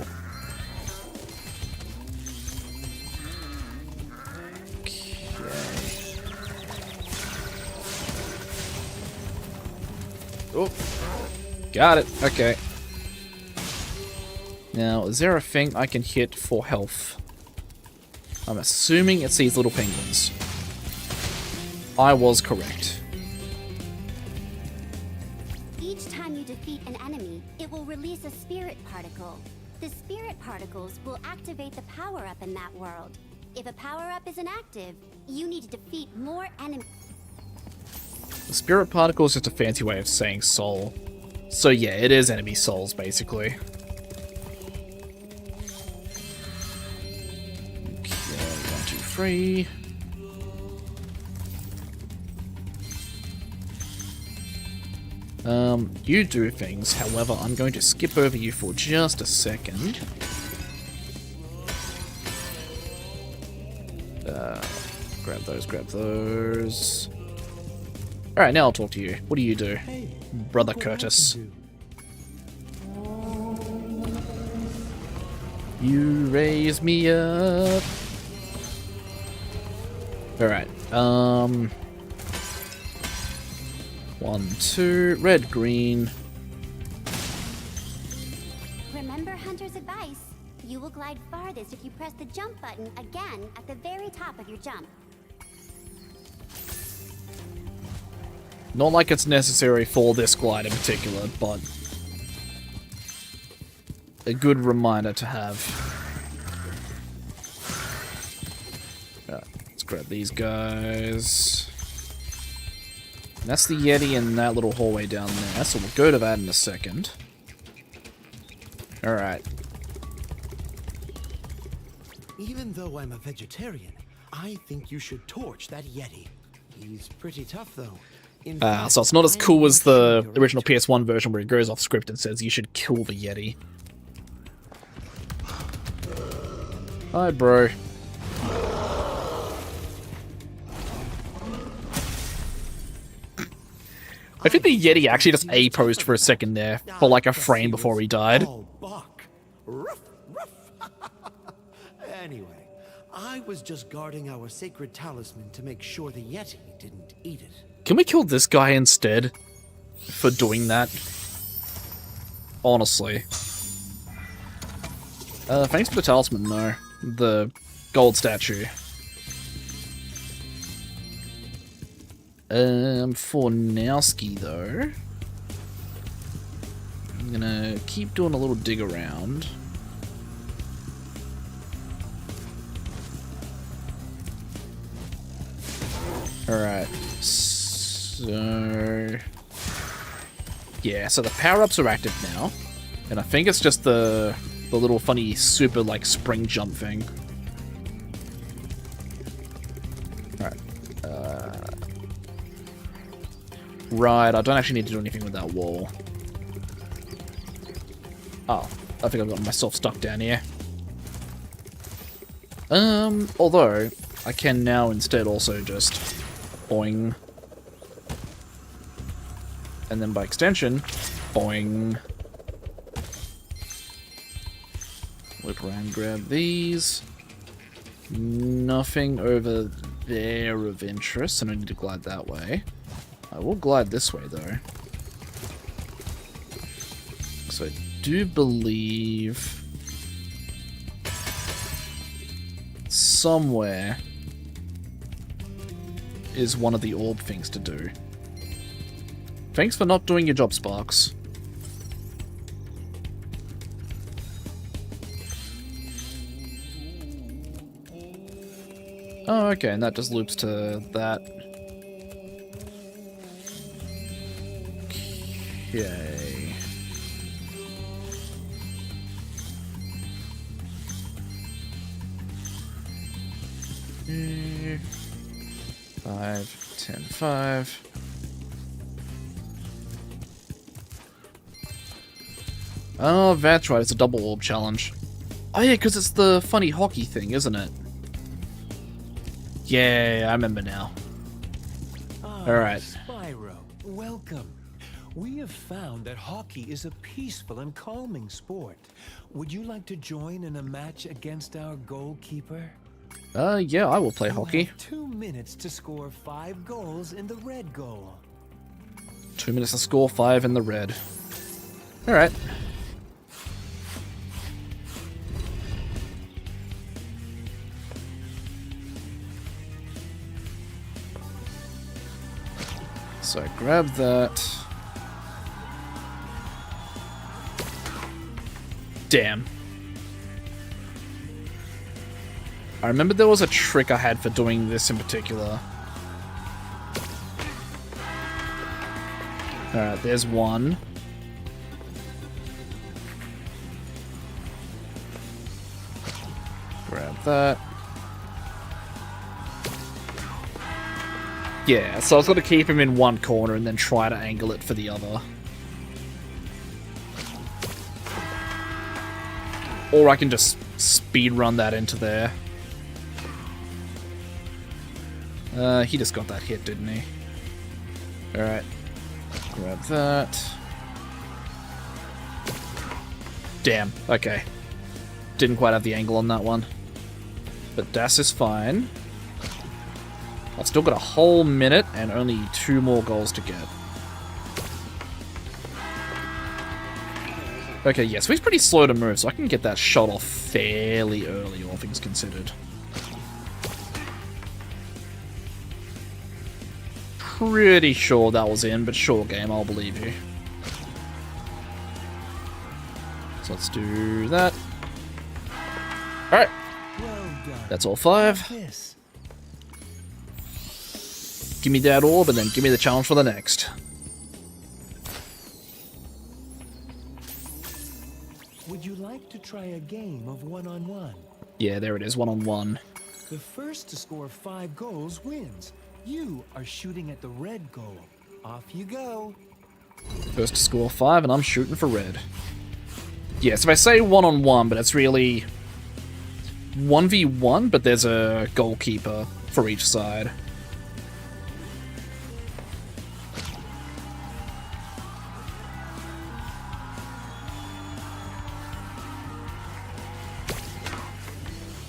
Oh, got it. Okay. Now, is there a thing I can hit for health? I'm assuming it's these little penguins. I was correct. Each time you defeat an enemy, it will release a spirit particle. The spirit particles will activate the power-up in that world. If a power-up isn't active, you need to defeat more enemies. The spirit particle is just a fancy way of saying soul. So yeah, it is enemy souls, basically. Okay, 1, 2, 3. You do things, however, I'm going to skip over you for just a second. Grab those, grab those. Alright, now I'll talk to you. What do you do? Brother Curtis. You raise me up. Alright, 1, 2, red, green. Remember Hunter's advice. You will glide farthest if you press the jump button again at the very top of your jump. Not like it's necessary for this glide in particular, but a good reminder to have. Alright, let's grab these guys. And that's the Yeti in that little hallway down there, so we'll go to that in a second. Alright. Even though I'm a vegetarian, I think you should torch that Yeti. He's pretty tough, though. So it's not as cool as the original PS1 version where it goes off script and says you should kill the Yeti. Hi, bro. I think the Yeti actually just A-posed for a second there, for like a frame before he died. Anyway, I was just guarding our sacred talisman to make sure the Yeti didn't eat it. Can we kill this guy instead for doing that? Honestly. Thanks for the talisman, though. The gold statue. For Nowski, though, I'm gonna keep doing a little dig around. Alright, so... yeah, so the power-ups are active now. And I think it's just the little funny super like spring jump thing. Alright. Right, I don't actually need to do anything with that wall. Oh, I think I've got myself stuck down here. Although, I can now instead also just boing. And then by extension, boing. Loop around, grab these. Nothing over there of interest, and I need to glide that way. I will glide this way, though. So I do believe somewhere is one of the orb things to do. Thanks for not doing your job, Sparks. Oh, okay, and that just loops to that. Okay. Mm, 5, 10, 5. Oh, that's right, it's a double orb challenge. Oh yeah, because it's the funny hockey thing, isn't it? Yeah, I remember now. Alright. Spyro, welcome. We have found that hockey is a peaceful and calming sport. Would you like to join in a match against our goalkeeper? Yeah, I will play hockey. You have 2 minutes to score 5 goals in the red goal. 2 minutes to score 5 in the red. Alright. So grab that. Damn. I remember there was a trick I had for doing this in particular. Alright, there's one. Grab that. Yeah, so I was going to keep him in one corner and then try to angle it for the other. Or I can just speed run that into there. He just got that hit, didn't he? Alright. Grab that. Damn, okay. Didn't quite have the angle on that one. But Das is fine. I've still got a whole minute and only 2 more goals to get. Okay, yeah, so he's pretty slow to move, so I can get that shot off fairly early, all things considered. Pretty sure that was in, but sure game, I'll believe you. So let's do that. Alright. That's all 5. Give me that orb, and then give me the challenge for the next. Would you like to try a game of one-on-one? Yeah, there it is, 1-on-1. The first to score 5 goals wins. You are shooting at the red goal. Off you go. First to score 5, and I'm shooting for red. Yeah, so if I say 1-on-1, but it's really 1v1, but there's a goalkeeper for each side.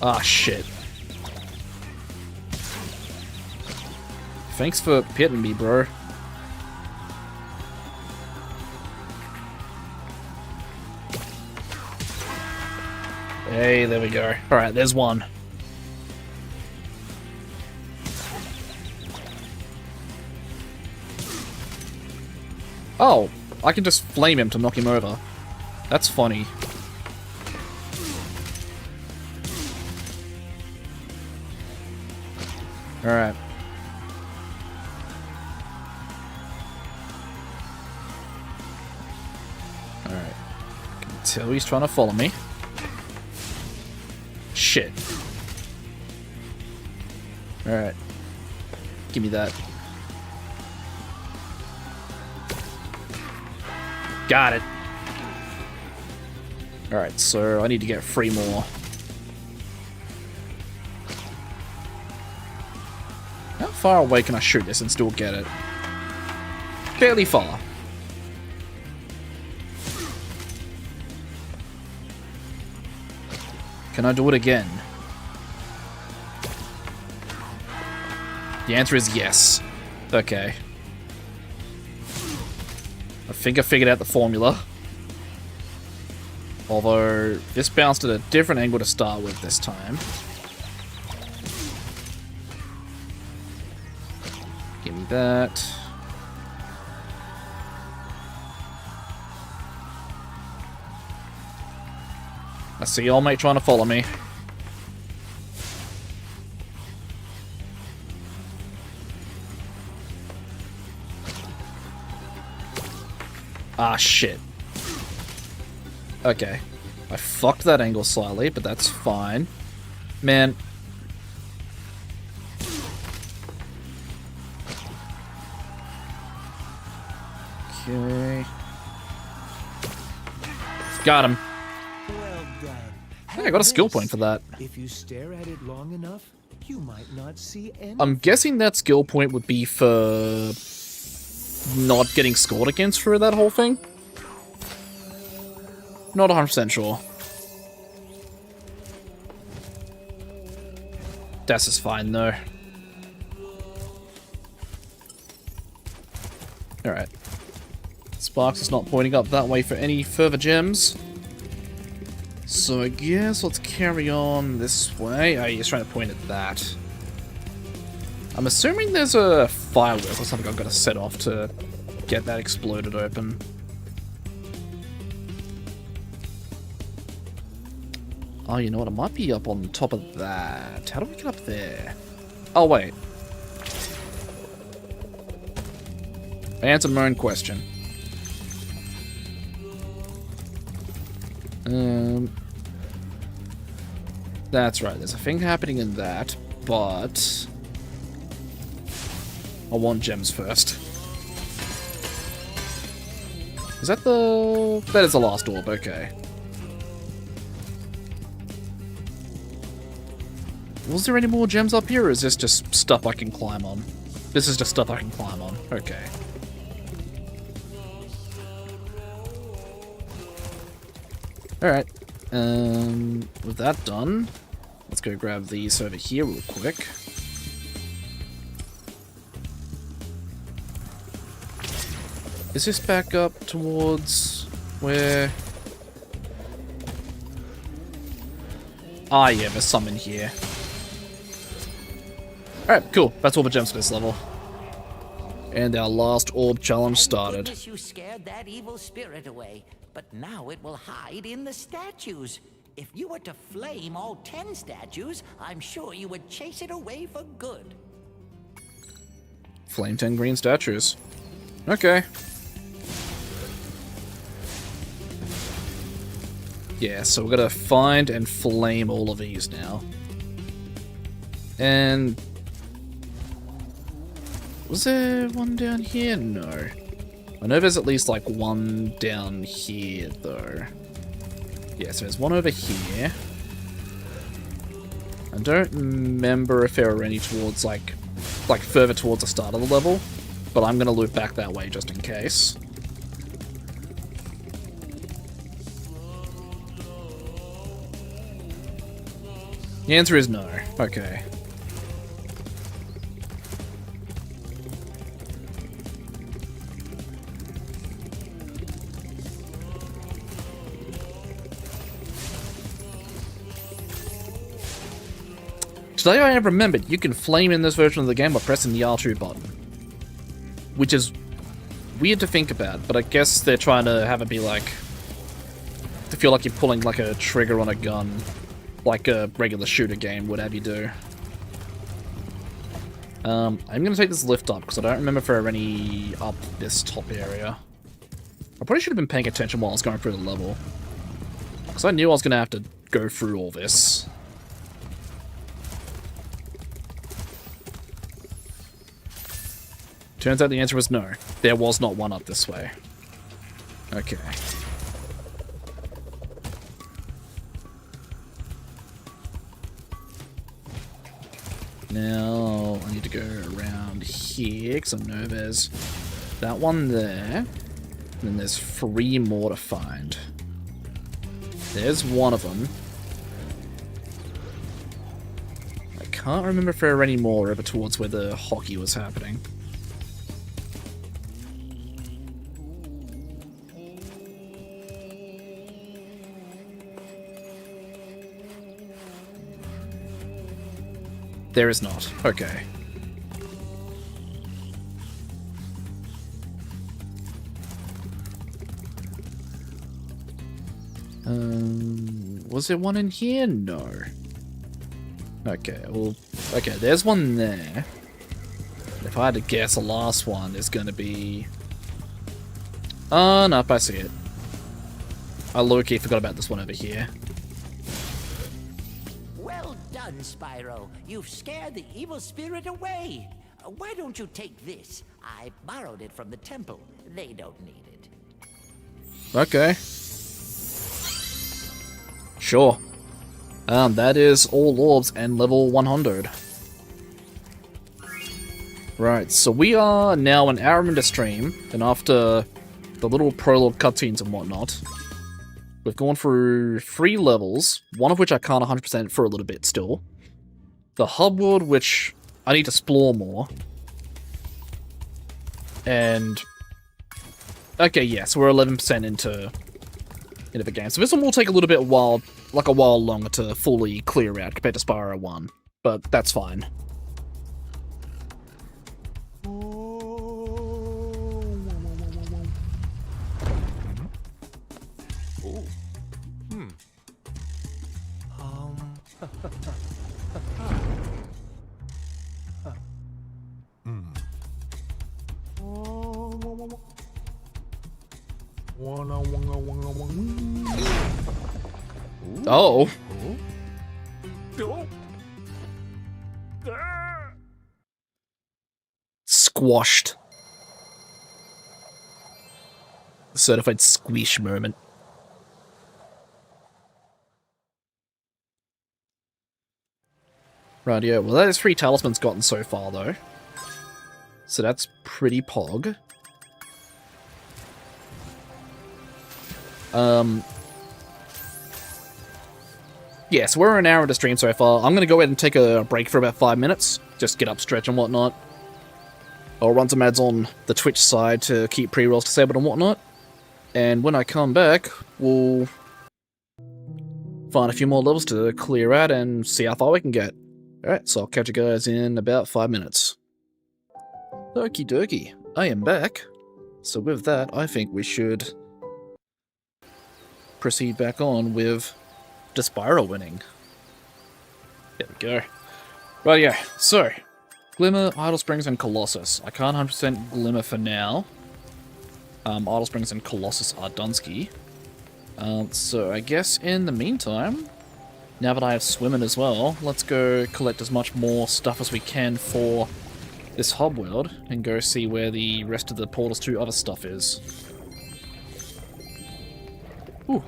Ah, shit. Thanks for hitting me, bro. Hey, there we go. Alright, there's one. Oh, I can just flame him to knock him over. That's funny. Alright. Alright. Till he's trying to follow me. Shit. Alright. Give me that. Got it. Alright, so I need to get 3 more. How far away can I shoot this and still get it? Fairly far. Can I do it again? The answer is yes. Okay. I think I figured out the formula. Although, this bounced at a different angle to start with this time. Give me that. I see old mate trying to follow me. Ah, shit. Okay. I fucked that angle slightly, but that's fine. Man. Okay. Got him. Well done. Hey, I got a skill point for that. If you stare at it long enough, you might not see any. I'm guessing that skill point would be for not getting scored against through that whole thing. Not 100% sure. That's just fine though. Alright. Sparks is not pointing up that way for any further gems. So I guess let's carry on this way. Oh, he's trying to point at that. I'm assuming there's a firework or something I've got to set off to get that exploded open. Oh, you know what? I might be up on top of that. How do we get up there? Oh, wait. I answered my own question. That's right. There's a thing happening in that, but I want gems first. Is that the... That is the last orb, okay. Was there any more gems up here, or is this just stuff I can climb on? This is just stuff I can climb on. Okay. Alright. With that done, let's go grab these over here real quick. Is this back up towards where... Ah, yeah, there's some in here. Alright, cool. That's all the gems for this level. And our last orb challenge started. You scared that evil spirit away, but now it will hide in the statues. If you were to flame all 10 statues, I'm sure you would chase it away for good. Flame 10 green statues. Okay. Yeah, so we're gonna find and flame all of these now. And... was there one down here? No. I know there's at least like one down here though. Yeah, so there's one over here. I don't remember if there were any towards like further towards the start of the level, but I'm gonna loop back that way just in case. The answer is no. Okay. Today I have remembered you can flame in this version of the game by pressing the R2 button. Which is weird to think about, but I guess they're trying to have it be like... to feel like you're pulling like a trigger on a gun. Like a regular shooter game would have you do. I'm gonna take this lift up, because I don't remember if there are any up this top area. I probably should have been paying attention while I was going through the level. Because I knew I was going to have to go through all this. Turns out the answer was no. There was not one up this way. Okay. Now, I need to go around here, because I know there's that one there. And then there's 3 more to find. There's one of them. I can't remember if there are any more over towards where the hockey was happening. There is not. Okay. Was there one in here? No. Okay, well, okay, there's one there. If I had to guess, the last one is going to be... Oh, nope, I see it. I low-key forgot about this one over here. Well done, Spyro. You've scared the evil spirit away. Why don't you take this? I borrowed it from the temple. They don't need it. Okay. Sure. That is all orbs and level 100. Right, so we are now an hour into stream, and after the little prologue cutscenes and whatnot, we've gone through 3 levels, one of which I can't 100% for a little bit still. The hub world, which I need to explore more. And... okay, yeah, so we're 11% into the game. So this one will take a little bit while longer to fully clear out compared to Spyro 1. But that's fine. Oh. Squashed. Certified squish moment. Right, yeah, well that is 3 talismans gotten so far though. So that's pretty pog. Yeah, so we're an hour into stream so far. I'm gonna go ahead and take a break for about 5 minutes. Just get up, stretch and whatnot. I'll run some ads on the Twitch side to keep pre-rolls disabled and whatnot. And when I come back, we'll find a few more levels to clear out and see how far we can get. Alright, so I'll catch you guys in about 5 minutes. Okie dokie, I am back. So with that, I think we should proceed back on with the Spyro winning. There we go. Right, yeah, so Glimmer, Idle Springs, and Colossus. I can't 100% Glimmer for now. Idle Springs and Colossus are Dunsky. So I guess in the meantime, now that I have swimming as well, let's go collect as much more stuff as we can for this hub world and go see where the rest of the Portals 2 other stuff is. Ooh.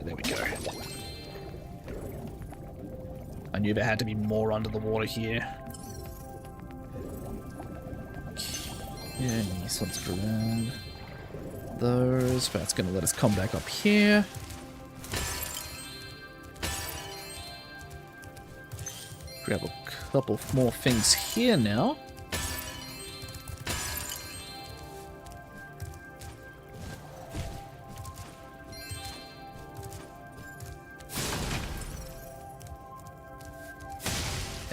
There we go. I knew there had to be more under the water here. Okay, so let's grab those. That's going to let us come back up here. Grab a couple more things here now.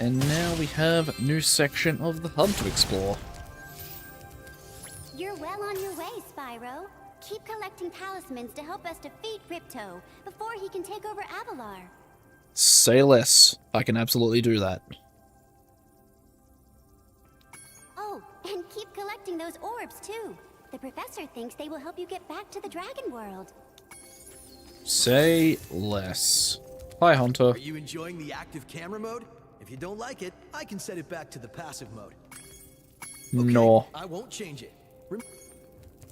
And now we have a new section of the hub to explore. You're well on your way, Spyro. Keep collecting talismans to help us defeat Ripto before he can take over Avalar. Say less. I can absolutely do that. Oh, and keep collecting those orbs too. The professor thinks they will help you get back to the dragon world. Say less. Hi, Hunter. Are you enjoying the active camera mode? If you don't like it, I can set it back to the passive mode. Okay, No. I won't change it.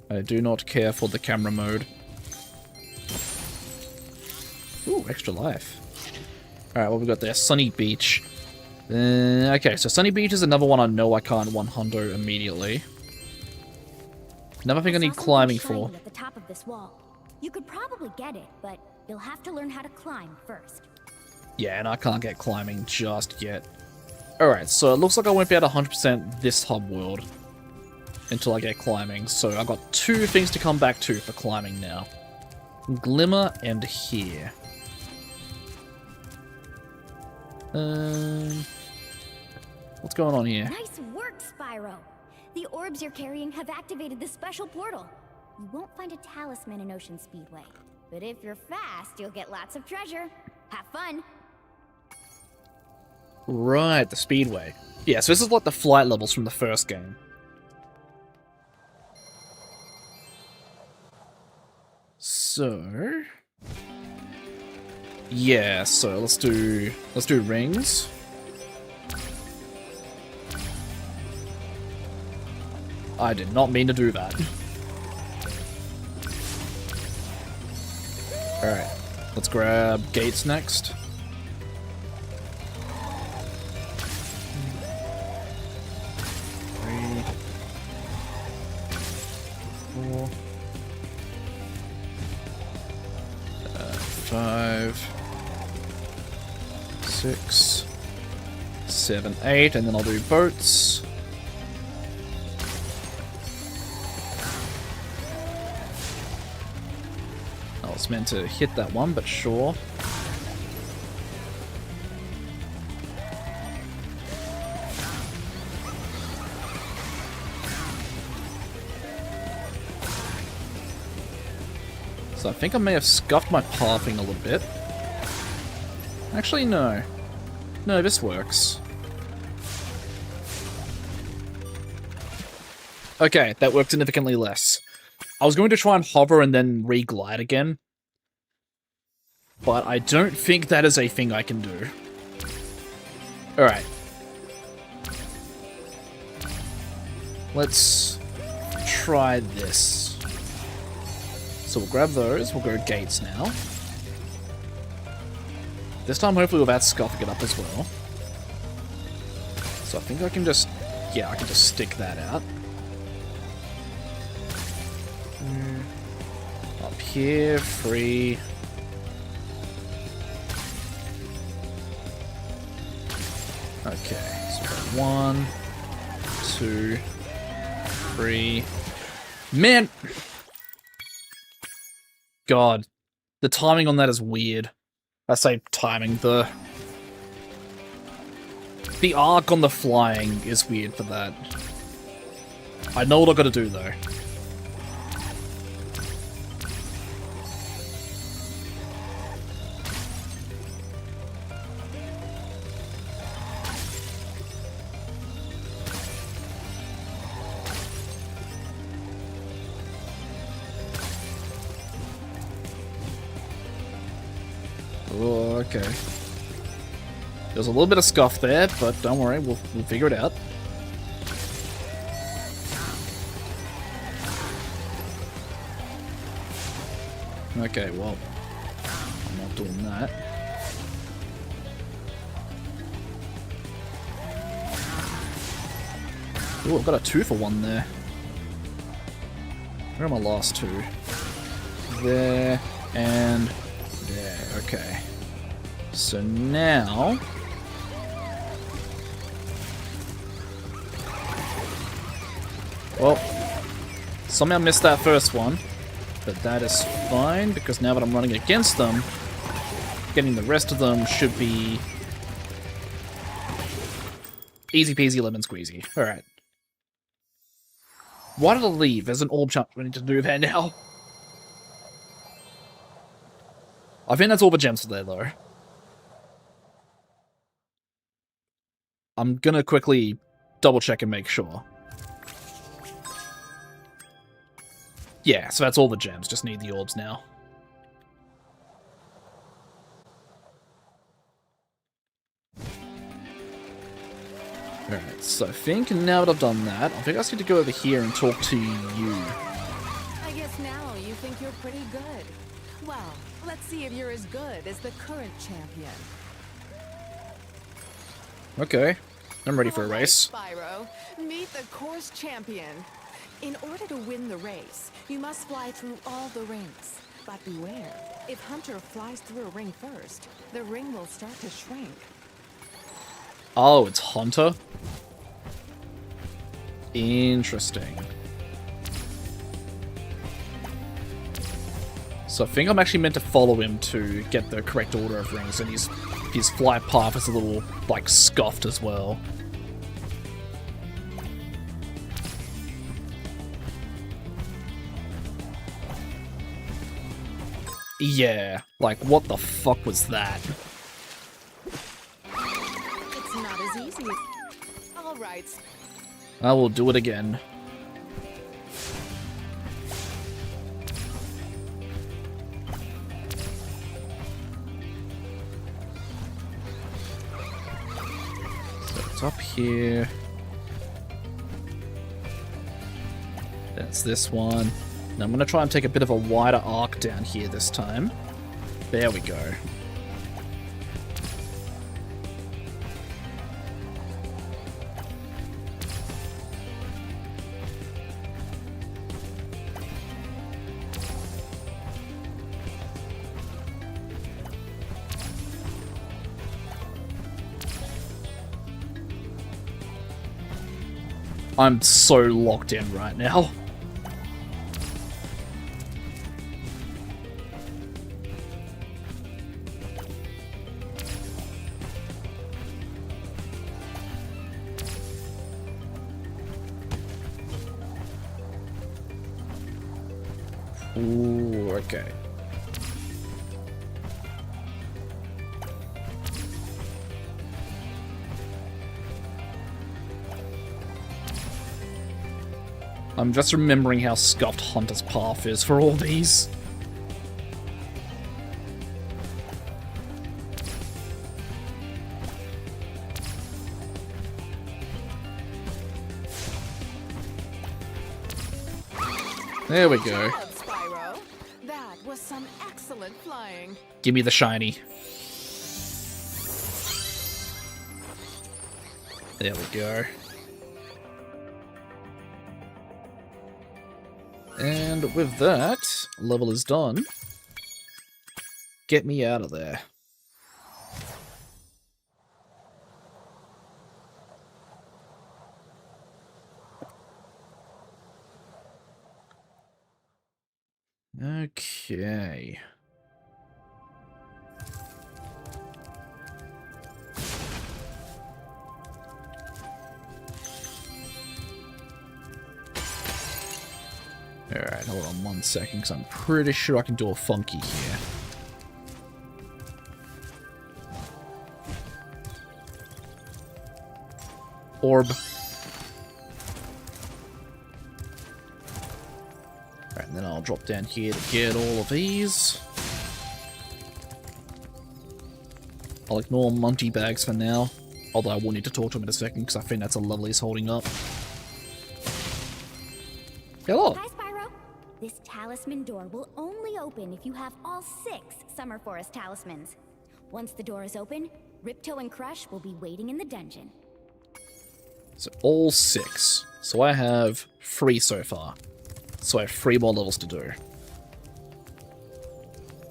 I do not care for the camera mode. Ooh, extra life. Alright, what we got there? Sunny Beach. Okay, so Sunny Beach is another one I know I can't 100 immediately. Another thing I need climbing for. At the top of this wall. You could probably get it, but you'll have to learn how to climb first. Yeah, and I can't get climbing just yet. Alright, so it looks like I won't be able to 100% this hub world until I get climbing. So I've got 2 things to come back to for climbing now. Glimmer and here. What's going on here? Nice work, Spyro! The orbs you're carrying have activated the special portal. You won't find a talisman in Ocean Speedway, but if you're fast, you'll get lots of treasure. Have fun! Right, the Speedway. Yeah, so this is like the flight levels from the first game. So... yeah, so let's do rings. I did not mean to do that. Alright, let's grab gates next. Three, 4, 5, 6, 7, 8, and then I'll do boats. I was meant to hit that one, but sure. So I think I may have scuffed my pathing a little bit. Actually, no. No, this works. Okay, that worked significantly less. I was going to try and hover and then re-glide again. But I don't think that is a thing I can do. Alright. Let's try this. So we'll grab those, we'll go gates now. This time hopefully without scuffing it up as well. So I think I can just, yeah, I can just stick that out. Up here, free. Okay, so we've got 1, 2, 3. Man! God, the timing on that is weird. I say timing, the arc on the flying is weird for that. I know what I gotta do though. Oh, okay. There's a little bit of scuff there, but don't worry, we'll figure it out. Okay, well, I'm not doing that. Ooh, I've got a 2 for 1 there. Where are my last 2? There, and there, okay. So now... well, somehow missed that first one, but that is fine, because now that I'm running against them, getting the rest of them should be easy peasy lemon squeezy. Alright. Why did I leave? There's an orb chunk we need to do there now. I think that's all the gems for there, though. I'm gonna quickly double check and make sure. Yeah, so that's all the gems. Just need the orbs now. Alright, so I think now that I've done that, I think I just need to go over here and talk to you. I guess now you think you're pretty good. Well, let's see if you're as good as the current champion. Okay, I'm ready for a race. Spyro, meet the course champion. In order to win the race, you must fly through all the rings. But beware, if Hunter flies through a ring first, the ring will start to shrink. Oh, it's Hunter? Interesting. So I think I'm actually meant to follow him to get the correct order of rings, and his flight path is a little, like, scuffed as well. Yeah, like, what the fuck was that? It's not as easy. All right. I will do it again. So it's up here. That's this one. Now I'm going to try and take a bit of a wider arc down here this time. There we go. I'm so locked in right now. Ooh, okay. I'm just remembering how scuffed Hunter's path is for all these. There we go. Spyro, that was some excellent flying. Give me the shiny. There we go. And with that, level is done. Get me out of there. Okay. Alright, hold on 1 second, because I'm pretty sure I can do a funky here. Orb. Alright, and then I'll drop down here to get all of these. I'll ignore Monty bags for now, although I will need to talk to him in a second, because I think that's a level he's holding up. Hello! Hi, Spyro. This talisman door will only open if you have all 6 Summer Forest talismans. Once the door is open, Ripto and Crush will be waiting in the dungeon. So all 6. So I have 3 so far. So I have 3 more levels to do.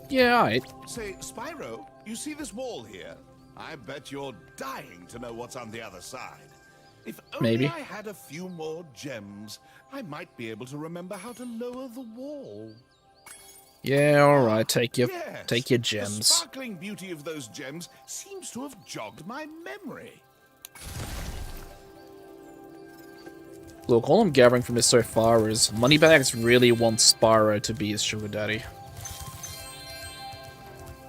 Yeah, alright. Say, Spyro, you see this wall here? I bet you're dying to know what's on the other side. If only Maybe. I had a few more gems, I might be able to remember how to lower the wall. Yeah, alright, take your Yes, gems. The sparkling beauty of those gems seems to have jogged my memory. Look, all I'm gathering from this so far is Moneybags really wants Spyro to be his sugar daddy.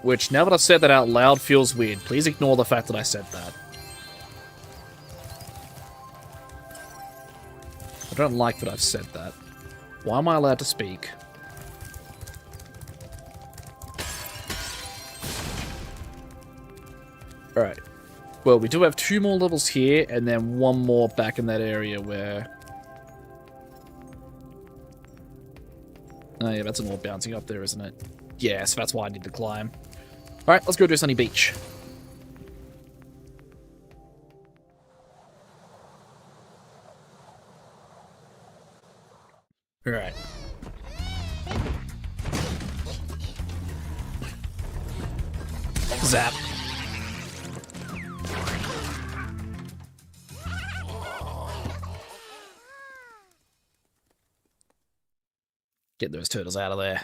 Which, now that I've said that out loud, feels weird. Please ignore the fact that I said that. I don't like that I've said that. Why am I allowed to speak? Alright. Well, we do have 2 more levels here, and then 1 more back in that area where... Oh yeah, that's an orb bouncing up there, isn't it? Yeah, so that's why I need to climb. Alright, let's go to Sunny Beach. Alright. Zap. Get those turtles out of there.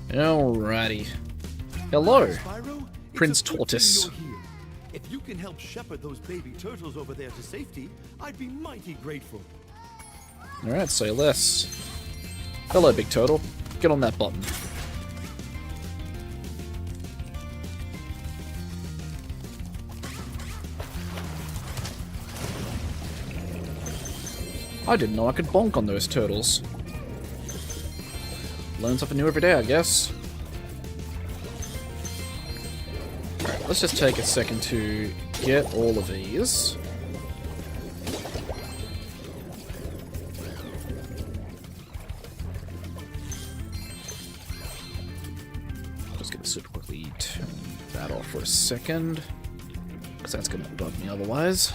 Alrighty. Hello, Spyro, Prince it's a good Tortoise. thing you're here. If you can help shepherd those baby turtles over there to safety, I'd be mighty grateful. Alright, say less. Hello, big turtle. Get on that button. I didn't know I could bonk on those turtles. Learn something new every day, I guess. Alright, let's just take a second to get all of these. Just gonna super quickly turn that off for a second, because that's gonna bug me otherwise.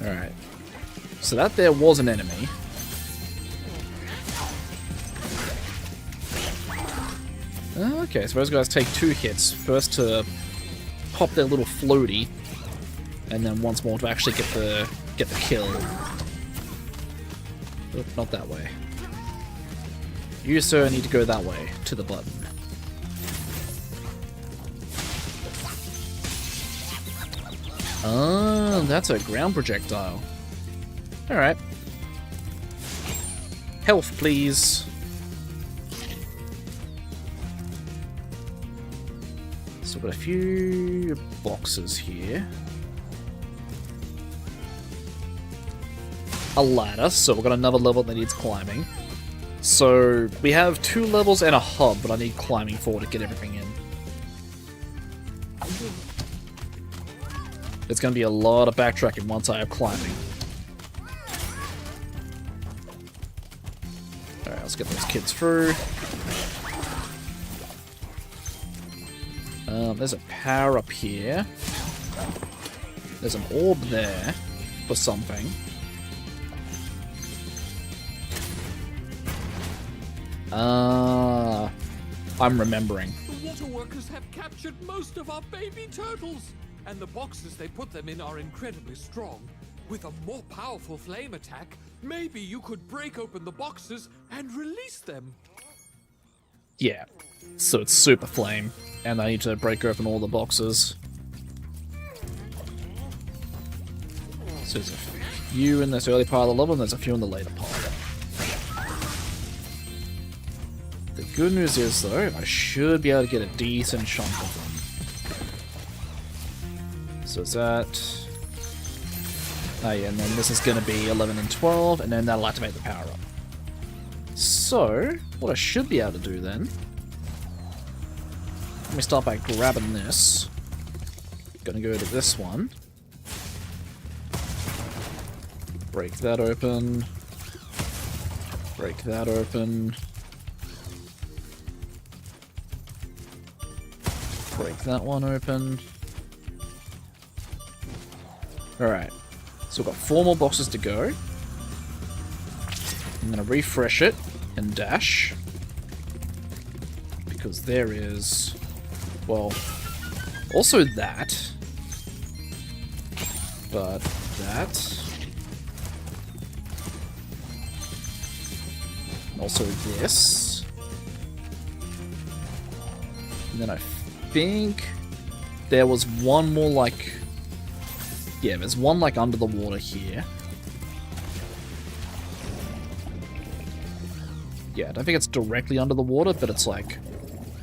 Alright. So that there was an enemy. Okay, so those guys take 2 hits. First to pop their little floaty, and then once more to actually get the kill. Oop, not that way. You, sir, need to go that way, to the button. Ah, that's a ground projectile. Alright. Health, please. So we've got a few boxes here. A ladder, so we've got another level that needs climbing. So we have 2 levels and a hub, but I need climbing for to get everything in. It's going to be a lot of backtracking once I have climbing. Alright, let's get those kids through. There's a power up here. There's an orb there for something. I'm remembering. The water workers have captured most of our baby turtles, and the boxes they put them in are incredibly strong. With a more powerful flame attack, maybe you could break open the boxes and release them. Yeah, so it's super flame, and I need to break open all the boxes. So there's a few in this early part of the level, and there's a few in the later part. The good news is, though, I should be able to get a decent chunk of them. So is that... Oh yeah, and then this is going to be 11 and 12, and then that'll activate the power-up. So, what I should be able to do then... Let me start by grabbing this. Gonna go to this one. Break that open. Break that open. Break that one open. Alright. So we've got 4 more boxes to go. I'm going to refresh it and dash. Because there is... Well, also that. But that. Also this. And then I think there was one more like... Yeah, there's one like under the water here. Yeah, I don't think it's directly under the water, but it's like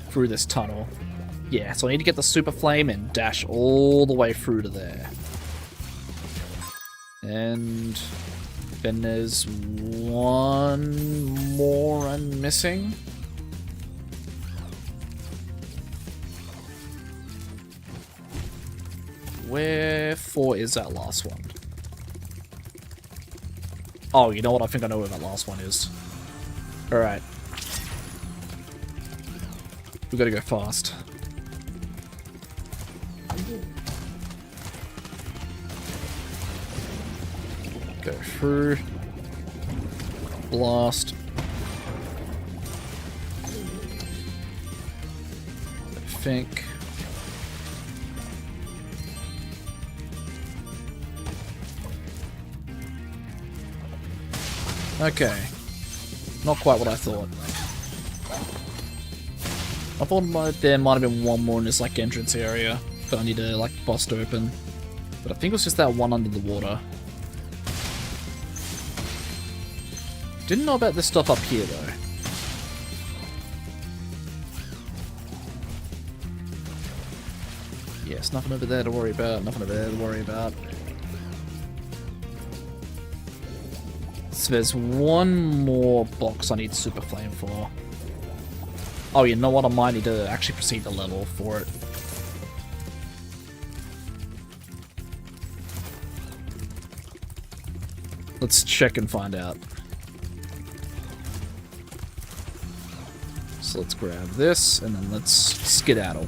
through this tunnel. Yeah, so I need to get the super flame and dash all the way through to there. And Then there's one more I'm missing. Where for is that last one? Oh, you know what? I think I know where that last one is. Alright. We gotta go fast. Go through. Blast. I think. Okay. Not quite what I thought. I thought there might have been one more in this like entrance area that I need to like bust open. But I think it was just that one under the water. Didn't know about this stuff up here though. Yes, nothing over there to worry about, nothing over there to worry about. So there's one more box I need Super Flame for. Oh, you know what? I might need to actually proceed to level for it. Let's check and find out. So let's grab this, and then let's skedaddle.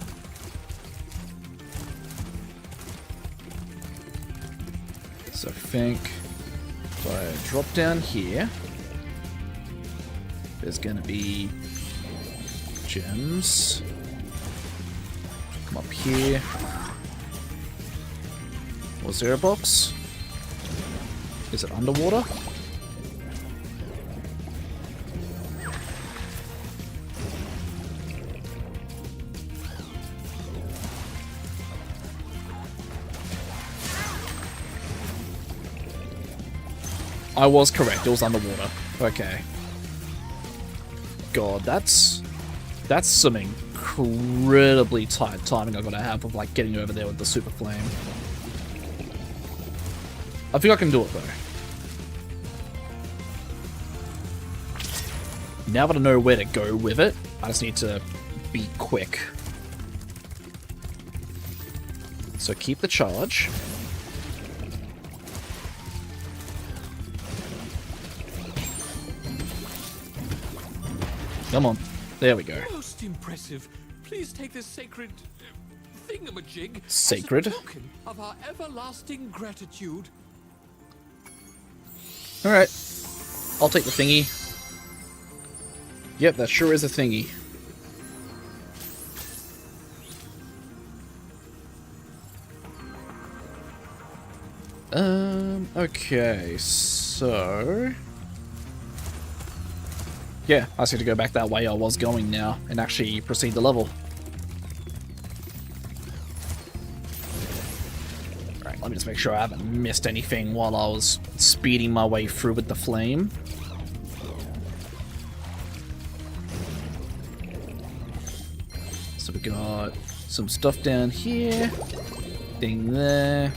So I think if I drop down here, there's gonna be gems. Come up here. Was there a box? Is it underwater? I was correct, it was underwater. Okay. God, that's some incredibly tight timing I'm gonna have of like getting over there with the Super Flame. I think I can do it though. Now that I know where to go with it, I just need to be quick. So keep the charge. Come on. There we go. Most impressive. Please take this sacred thingamajig Sacred? as a token of our everlasting gratitude. Alright. I'll take the thingy. Yep, that sure is a thingy. Okay, so... yeah, I just need to go back that way I was going now and actually proceed the level. Right, let me just make sure I haven't missed anything while I was speeding my way through with the flame. So we got some stuff down here, thing there.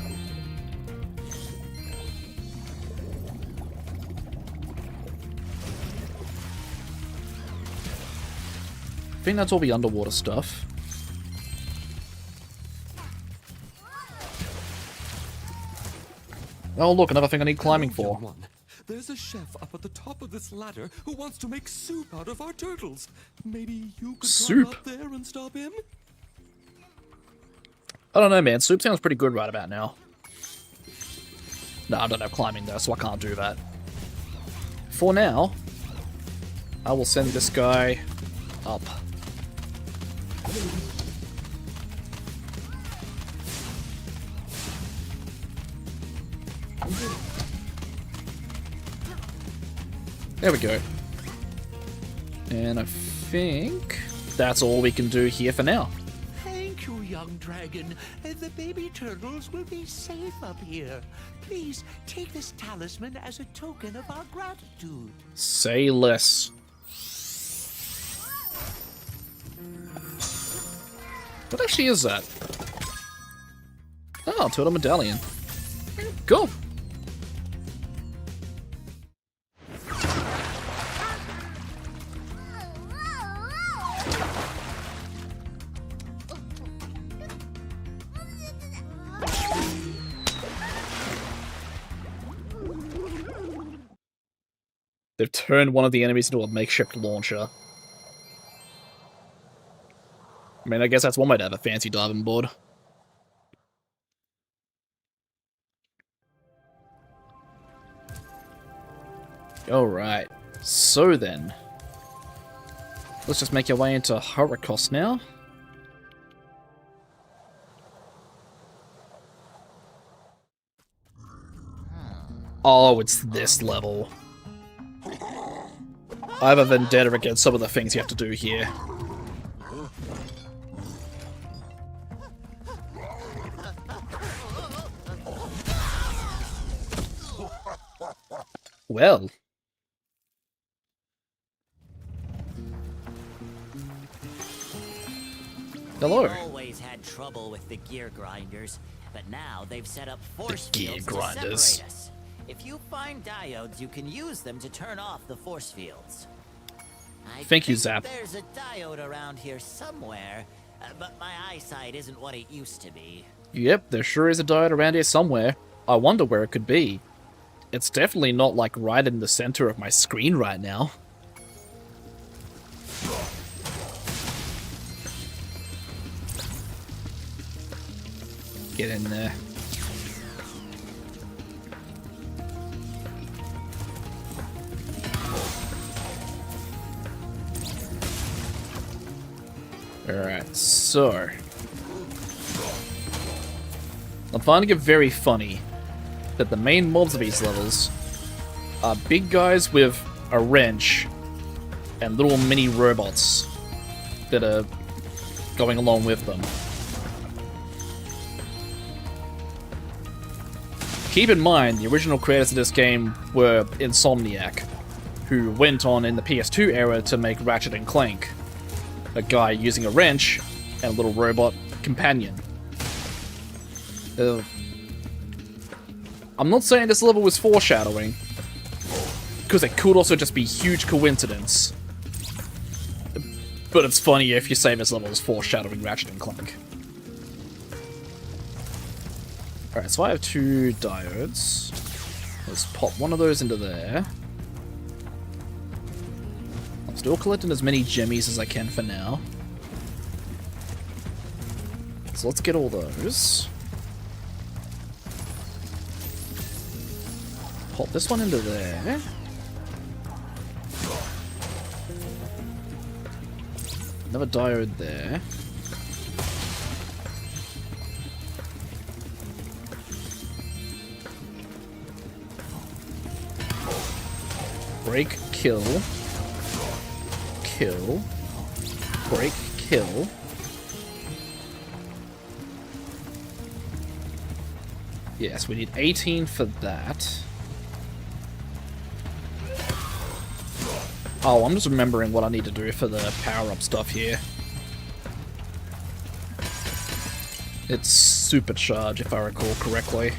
I think that's all the underwater stuff. Oh look, another thing I need climbing for. There's a chef up at the top of this ladder who wants to make soup out of our turtles. Maybe you could climb up there and stop him? I don't know, man. Soup sounds pretty good right about now. No, I don't have climbing though, so I can't do that. For now, I will send this guy up. There we go. And I think that's all we can do here for now. Thank you, young dragon. The baby turtles will be safe up here. Please take this talisman as a token of our gratitude. Say less. What actually is that? Oh, turtle medallion. Cool. They've turned one of the enemies into a makeshift launcher. I mean, I guess that's one way to have a fancy diving board. Alright, so then, let's just make our way into Hurricos now. Oh, it's this level. I have a vendetta against some of the things you have to do here. Well. Hello. We've always had trouble with the gear grinders, but now they've set up force fields to separate us. If you find diodes, you can use them to turn off the force fields. Thank you, Zap. There's a diode around here somewhere, but my eyesight isn't what it used to be. Yep, there sure is a diode around here somewhere. I wonder where it could be. It's definitely not, like, right in the center of my screen right now. Get in there. Alright, so... I'm finding it very funny that the main mobs of these levels are big guys with a wrench and little mini robots that are going along with them. Keep in mind, the original creators of this game were Insomniac, who went on in the PS2 era to make Ratchet and Clank, a guy using a wrench and a little robot companion. I'm not saying this level was foreshadowing, because it could also just be huge coincidence. But it's funny if you say this level is foreshadowing Ratchet and Clank. Alright, so I have 2 diodes. Let's pop one of those into there. I'm still collecting as many gemmies as I can for now. So let's get all those. Pop this one into there. Another diode there. Break, kill. Kill. Break, kill. Yes, we need 18 for that. Oh, I'm just remembering what I need to do for the power-up stuff here. It's supercharge, if I recall correctly.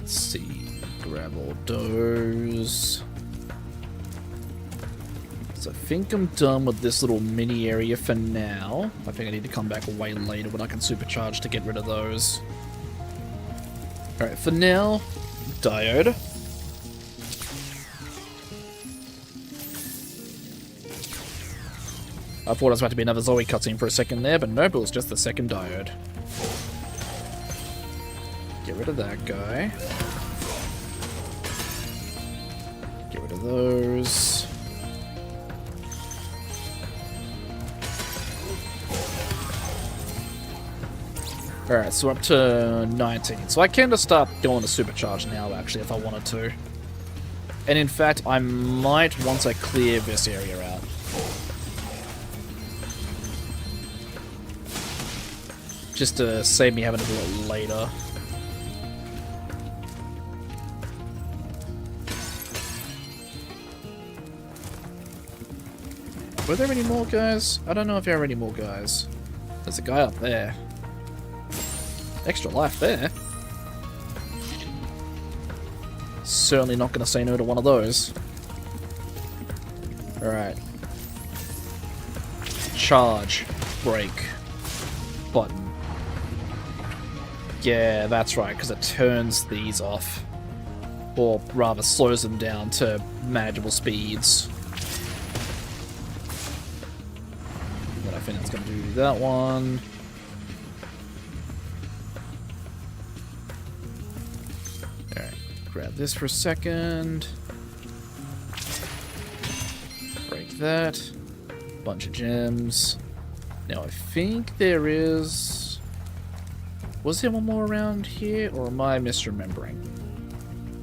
Let's see. Grab all those. So I think I'm done with this little mini area for now. I think I need to come back way later when I can supercharge to get rid of those. Alright, for now, diode. I thought it was about to be another Zoe cutscene for a second there, but nope, it was just the second diode. Get rid of that guy. Get rid of those. Alright, so we're up to 19. So I can just start going to supercharge now, actually, if I wanted to. And in fact, I might once I clear this area out. Just to save me having to do it later. Were there any more guys? I don't know if there are any more guys. There's a guy up there. Extra life there. Certainly not going to say no to one of those. Alright. Charge. Break. Button. Yeah, that's right, because it turns these off. Or rather, slows them down to manageable speeds. But I think that's going to do that one. Alright, grab this for a second. Break that. Bunch of gems. Now I think there is... Was there one more around here, or am I misremembering?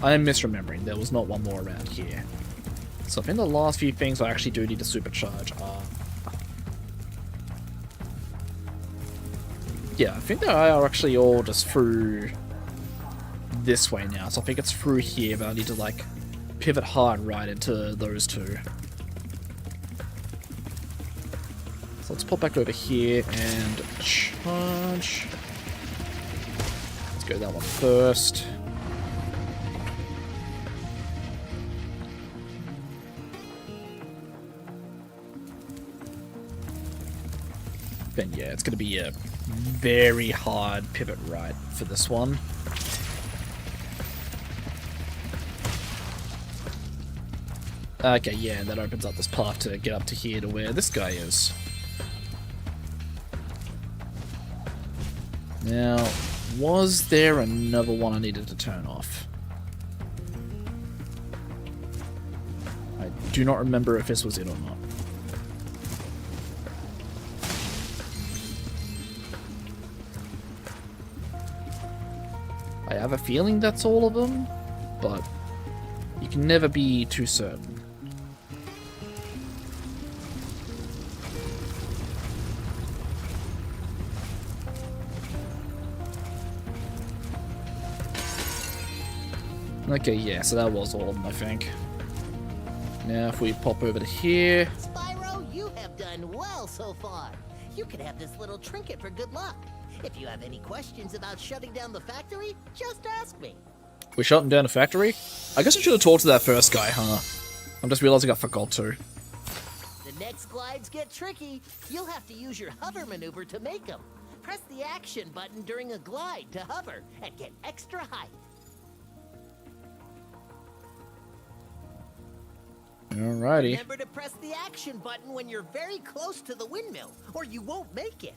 I am misremembering. There was not one more around here. So I think the last few things I actually do need to supercharge are... Yeah, I think they are actually all just through this way now. So I think it's through here, but I need to, like, pivot hard right into those two. So let's pop back over here and charge. Let's go that one first. Then yeah, it's going to be a very hard pivot right for this one. Okay, yeah, and that opens up this path to get up to here to where this guy is. Now, was there another one I needed to turn off? I do not remember if this was it or not. I have a feeling that's all of them, but you can never be too certain. Okay, yeah, so that was all of them, I think. Now, if we pop over to here... Spyro, you have done well so far. You could have this little trinket for good luck. If you have any questions about shutting down the factory, just ask me. We're shutting down a factory? I guess I should have talked to that first guy, huh? I'm just realizing I forgot to. The next glides get tricky. You'll have to use your hover maneuver to make them. Press the action button during a glide to hover and get extra height. Alrighty. Remember to press the action button when you're very close to the windmill, or you won't make it.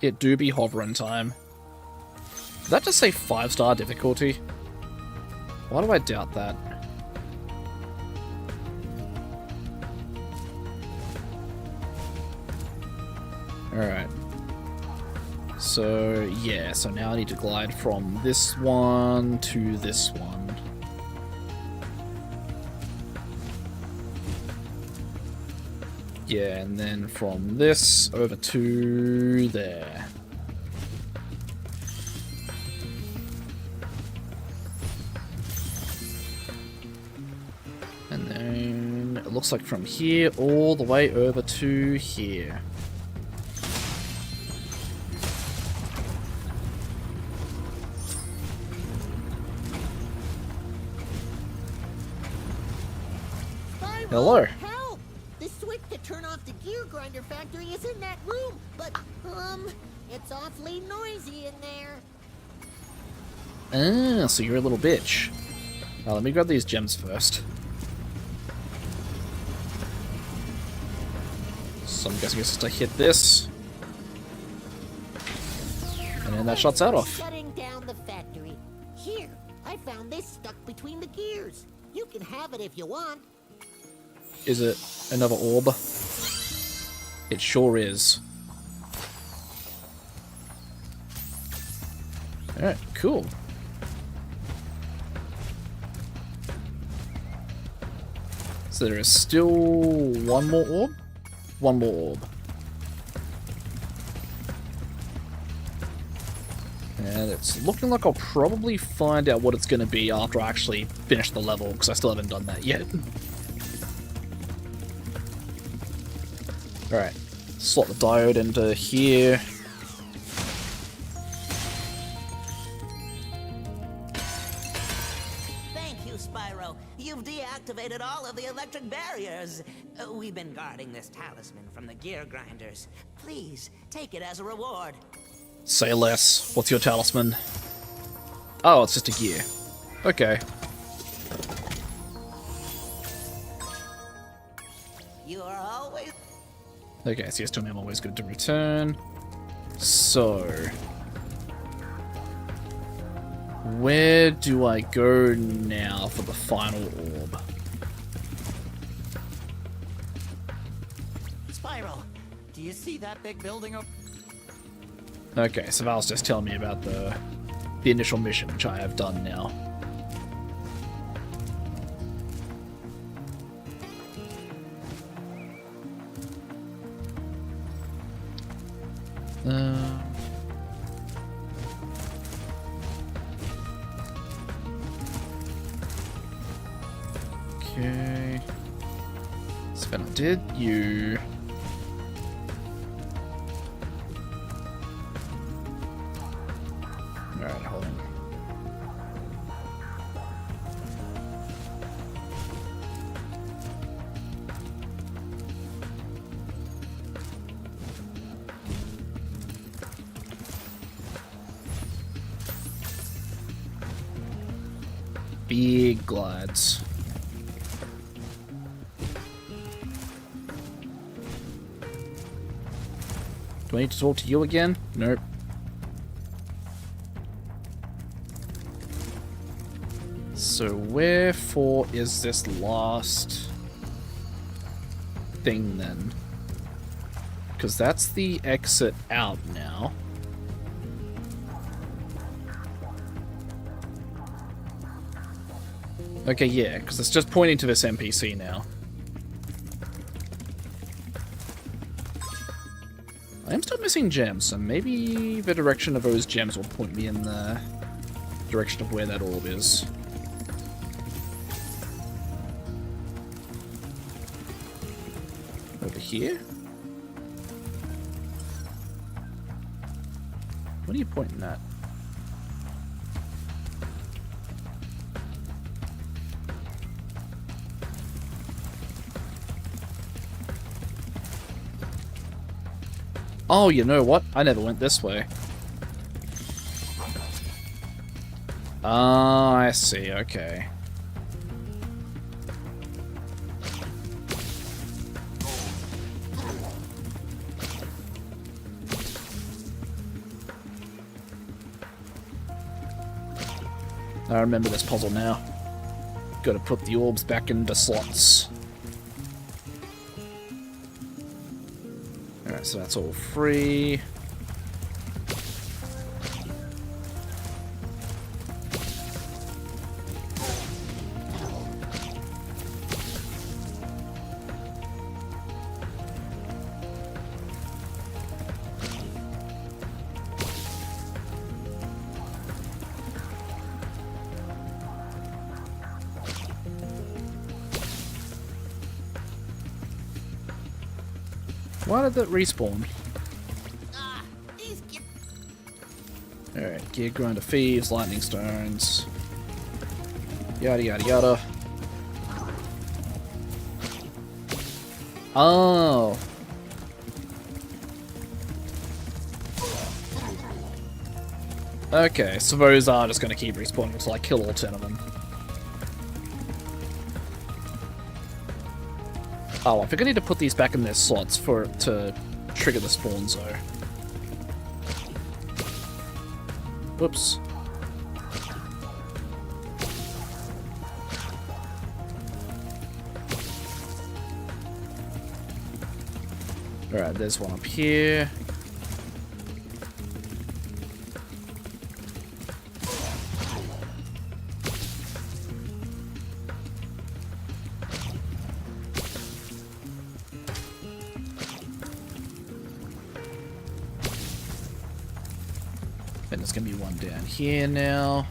It do be hovering time. Did that just say 5-star difficulty? Why do I doubt that? Alright. So, yeah, so now I need to glide from this one to this one. Yeah, and then from this over to there. And then it looks like from here all the way over to here. Hello. Help! The switch to turn off the gear grinder factory is in that room, but, it's awfully noisy in there. Ah, so you're a little bitch. Let me grab these gems first. So I'm guessing it's just to hit this. And then that shuts that off. Shutting down the factory. Here, I found this stuck between the gears. You can have it if you want. Is it another orb? It sure is. Alright, cool. So there is still one more orb? One more orb. And it's looking like I'll probably find out what it's going to be after I actually finish the level, because I still haven't done that yet. Alright, slot the diode into here. Thank you, Spyro. You've deactivated all of the electric barriers. We've been guarding this talisman from the gear grinders. Please, take it as a reward. Say less. What's your talisman? Oh, it's just a gear. Okay. You are always... Okay, so yes, to me, I'm always good to return. So... where do I go now for the final orb? Spyro, do you see that big building up? Okay, so Val's just telling me about the initial mission, which I have done now. Okay. Spin did you... Alright, hold on. Big glides. Do I need to talk to you again? Nope. So wherefore is this last thing then? Because that's the exit out now. Okay, yeah, because it's just pointing to this NPC now. I am still missing gems, so maybe the direction of those gems will point me in the direction of where that orb is. Over here? What are you pointing at? Oh, you know what? I never went this way. Ah, I see. Okay. I remember this puzzle now. Gotta put the orbs back into slots. Alright, so that's all free. Why did that respawn? Alright, gear grinder thieves, lightning stones. Yada yada yada. Oh. Okay, so those are just going to keep respawning until I kill all 10 of them. Oh, I think I need to put these back in their slots for it to trigger the spawn zone. Whoops. Alright, there's one up here. And there's gonna be one down here now.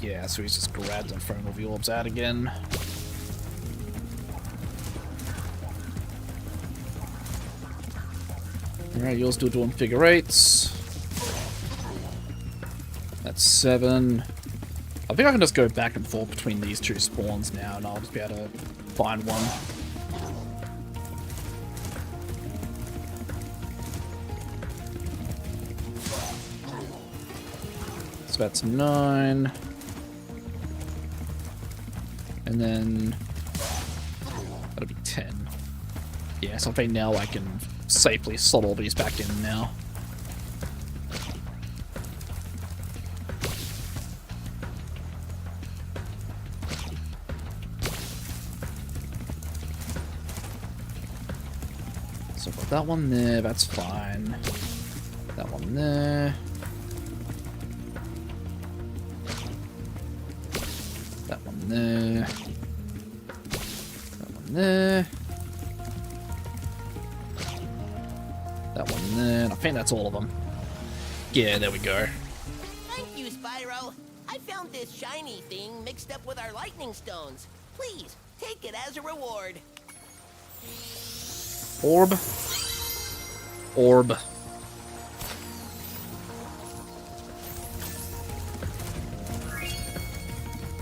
Yeah, so he's just grabbed and thrown all the orbs out again. Alright, you're still doing figure eights. That's 7. I think I can just go back and forth between these two spawns now, and I'll just be able to find one. So that's 9. And then that'll be 10. Yeah, so I think now I can safely slot all these back in now. So I've got that one there, that's fine. That one there. That one there. That one there. That one there. And I think that's all of them. Yeah, there we go. Thank you, Spyro. I found this shiny thing mixed up with our lightning stones. Please, take it as a reward. Orb. Orb.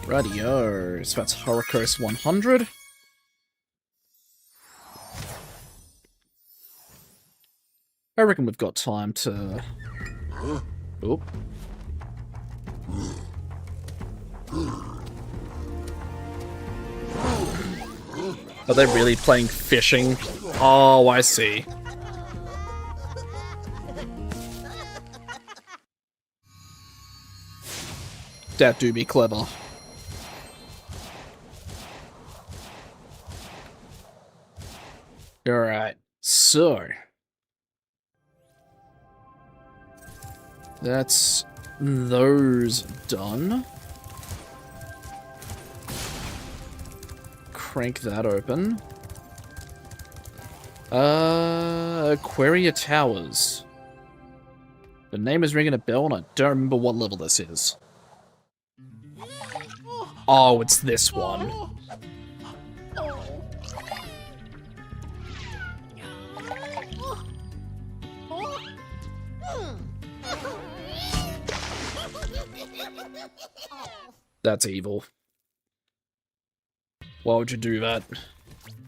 Radio. So that's Horicos 100. I reckon we've got time to... Oop. Are they really playing fishing? Oh, I see. That do be clever. Alright, so... That's those done. Crank that open. Aquaria Towers. The name is ringing a bell and I don't remember what level this is. Oh, it's this one. That's evil. Why would you do that?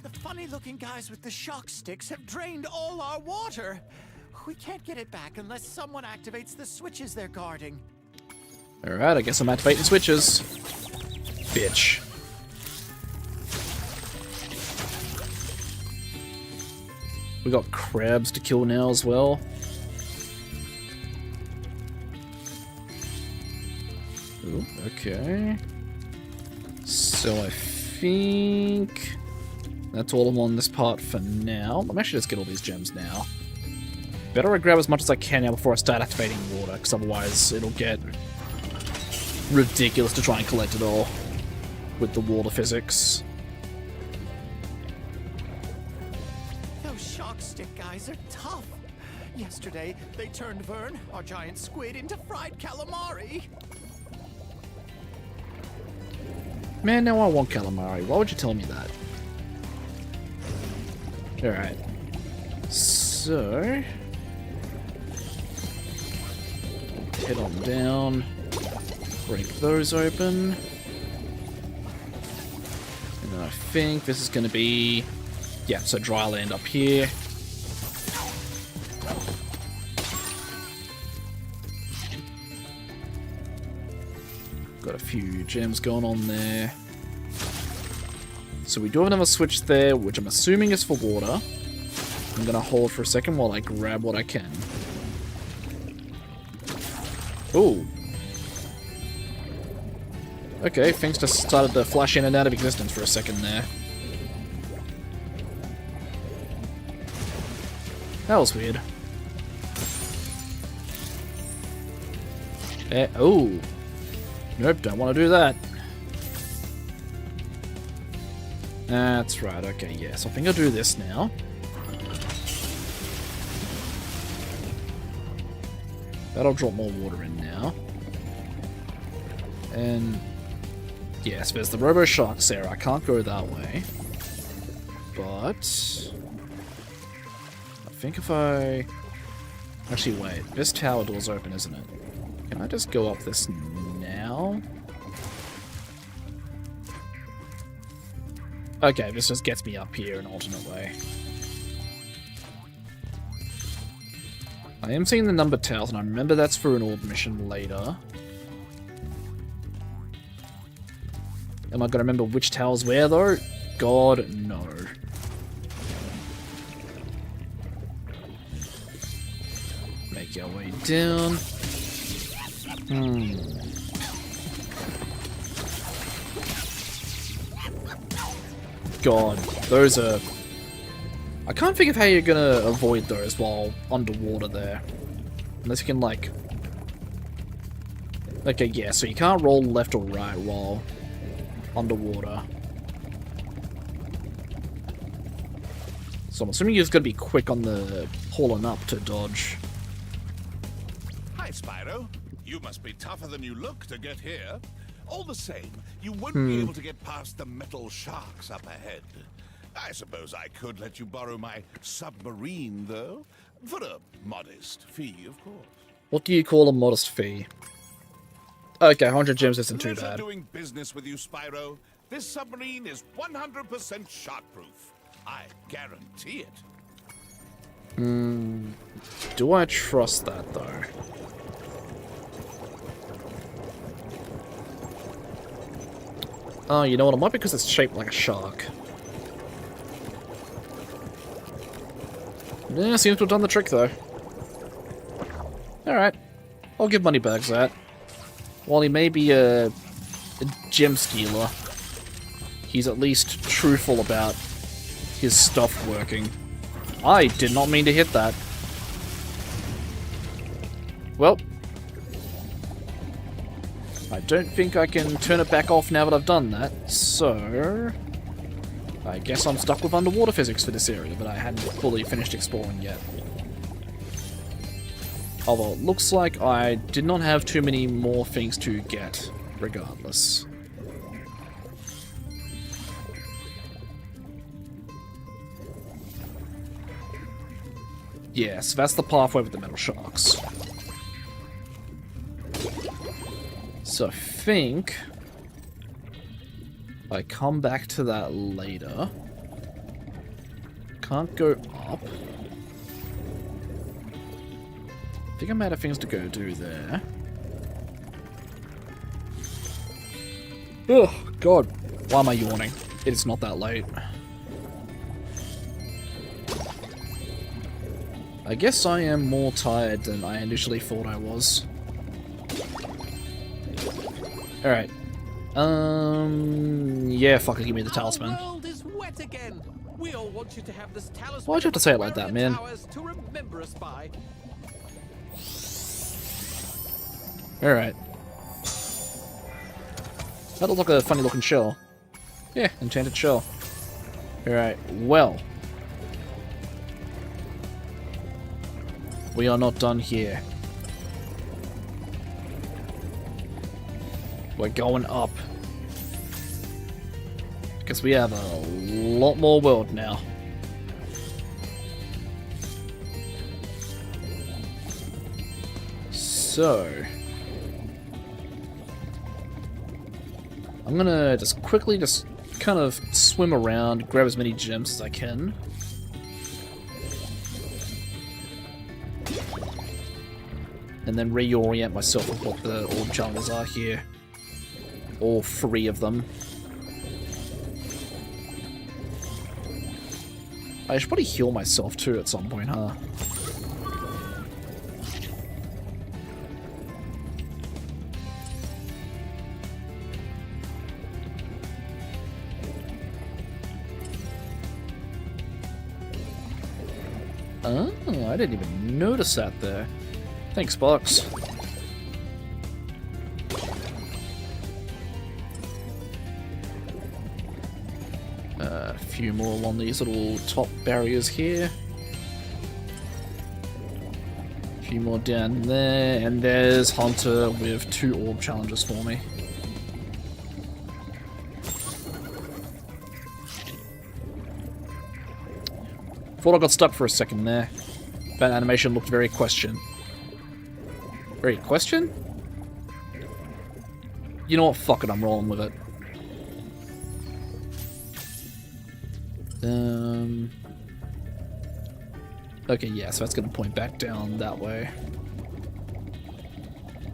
The funny-looking guys with the shock sticks have drained all our water. We can't get it back unless someone activates the switches they're guarding. Alright, I guess I'm activating switches. Bitch. We got crabs to kill now as well. Ooh, okay. So I think that's all I'm on this part for now. I'm actually just get all these gems now. Better I grab as much as I can now before I start activating water, because otherwise it'll get ridiculous to try and collect it all with the water physics. Those shock stick guys are tough. Yesterday, they turned Vern, our giant squid, into fried calamari. Man, now I want calamari. Why would you tell me that? Alright. So... head on down. Break those open. And then I think this is going to be... yeah, so dry land up here. Got a few gems going on there. So we do have another switch there, which I'm assuming is for water. I'm going to hold for a second while I grab what I can. Ooh. Okay, things just started to flash in and out of existence for a second there. That was weird. Oh. Nope, don't want to do that. That's right, okay, yeah. So I think I'll do this now. That'll drop more water in now. And... yes, there's the Robo Sharks there. I can't go that way. But... I think if I... actually, wait. This tower door's open, isn't it? Can I just go up this now? Okay, this just gets me up here an alternate way. I am seeing the number tiles, and I remember that's for an orb mission later. Am I gonna remember which tiles where, though? God, no. Make our way down. God, those are... I can't think of how you're gonna avoid those while underwater there. Unless you can, like... Okay, yeah, so you can't roll left or right while underwater. So I'm assuming you're just gonna be quick on the pulling up to dodge. Hi, Spyro. You must be tougher than you look to get here. All the same, you won't be able to get past the metal sharks up ahead. I suppose I could let you borrow my submarine, though, for a modest fee, of course. What do you call a modest fee? Okay, 100 gems isn't too Pleasure bad. doing business with you, Spyro. This submarine is 100% shark-proof. I guarantee it. Do I trust that, though? Oh, you know what? It might be because it's shaped like a shark. Yeah, seems to have done the trick, though. Alright. I'll give Moneybags that. While he may be a gem stealer, he's at least truthful about his stuff working. I did not mean to hit that. Well, I don't think I can turn it back off now that I've done that, so I guess I'm stuck with underwater physics for this area, but I hadn't fully finished exploring yet. Although it looks like I did not have too many more things to get, regardless. Yeah, so that's the pathway with the metal sharks. So I think I come back to that later. Can't go up. I think I'm out of things to go do there. Oh, God. Why am I yawning? It is not that late. I guess I am more tired than I initially thought I was. Alright. Yeah, fuck it, give me the talisman. Our world is wet again. We all want you to have this talisman. Why'd you have to say it like that, man? To remember us by. Alright. That looks like a funny looking shell. Yeah, enchanted shell. Alright, well. We are not done here. We're going up. Because we have a lot more world now. So I'm gonna just quickly kind of swim around, grab as many gems as I can. And then reorient myself with what the orb challenges are here. All 3 of them. I should probably heal myself too at some point, huh? Oh, I didn't even notice that there. Thanks, Box. A few more along these little top barriers here. A few more down there, and there's Hunter with 2 orb challenges for me. Thought I got stuck for a second there. That animation looked very question. Very question? You know what? Fuck it, I'm rolling with it. Okay, yeah, so that's gonna point back down that way.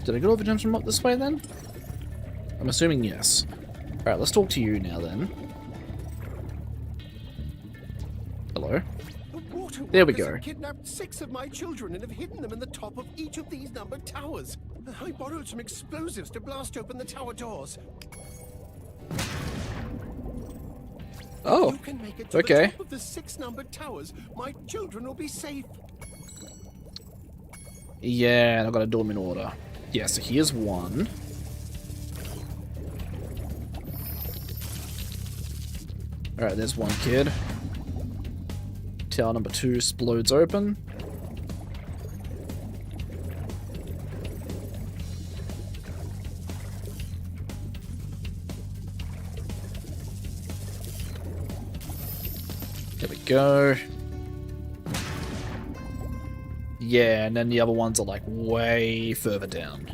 Did I get all the gems from up this way then? I'm assuming yes. Alright, let's talk to you now then. Hello? There we go. Have kidnapped 6 of my children and have hidden them in the top of each of these numbered towers. I borrowed some explosives to blast open the tower doors. Oh, if you can make it to okay. the top of the 6 numbered towers, my children will be safe. Yeah, and I've got to do them in order. Yeah, so here's one. Alright, there's one kid. Tower number 2 explodes open. There we go. Yeah, and then the other ones are like way further down.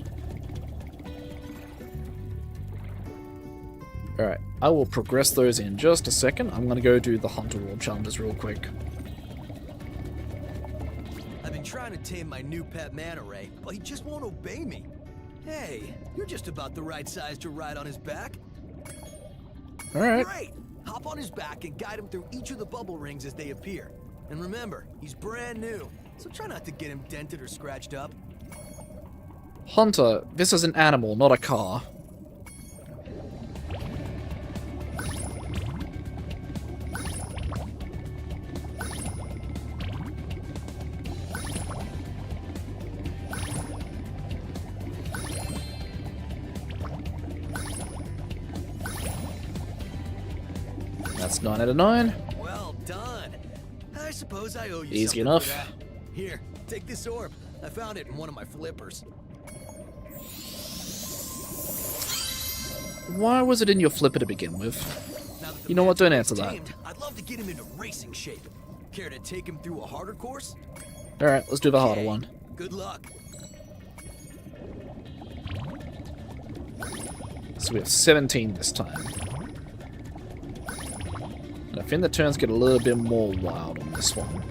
Alright, I will progress those in just a second. I'm gonna go do the Hunter World challenges real quick. I've been trying to tame my new pet manta ray, but he just won't obey me. Hey, you're just about the right size to ride on his back. Alright. Great! Hop on his back and guide him through each of the bubble rings as they appear. And remember, he's brand new, so try not to get him dented or scratched up. Hunter, this is an animal, not a car. That's 9 out of 9. Well done. I suppose I owe you Easy something enough. for that. Here, take this orb. I found it in one of my flippers. Why was it in your flipper to begin with? You know what, don't answer that. Tamed, I'd love to get him into racing shape. Care to take him through a harder course? Alright, let's do the harder one. Good luck. So we have 17 this time. And I think the turns get a little bit more wild on this one.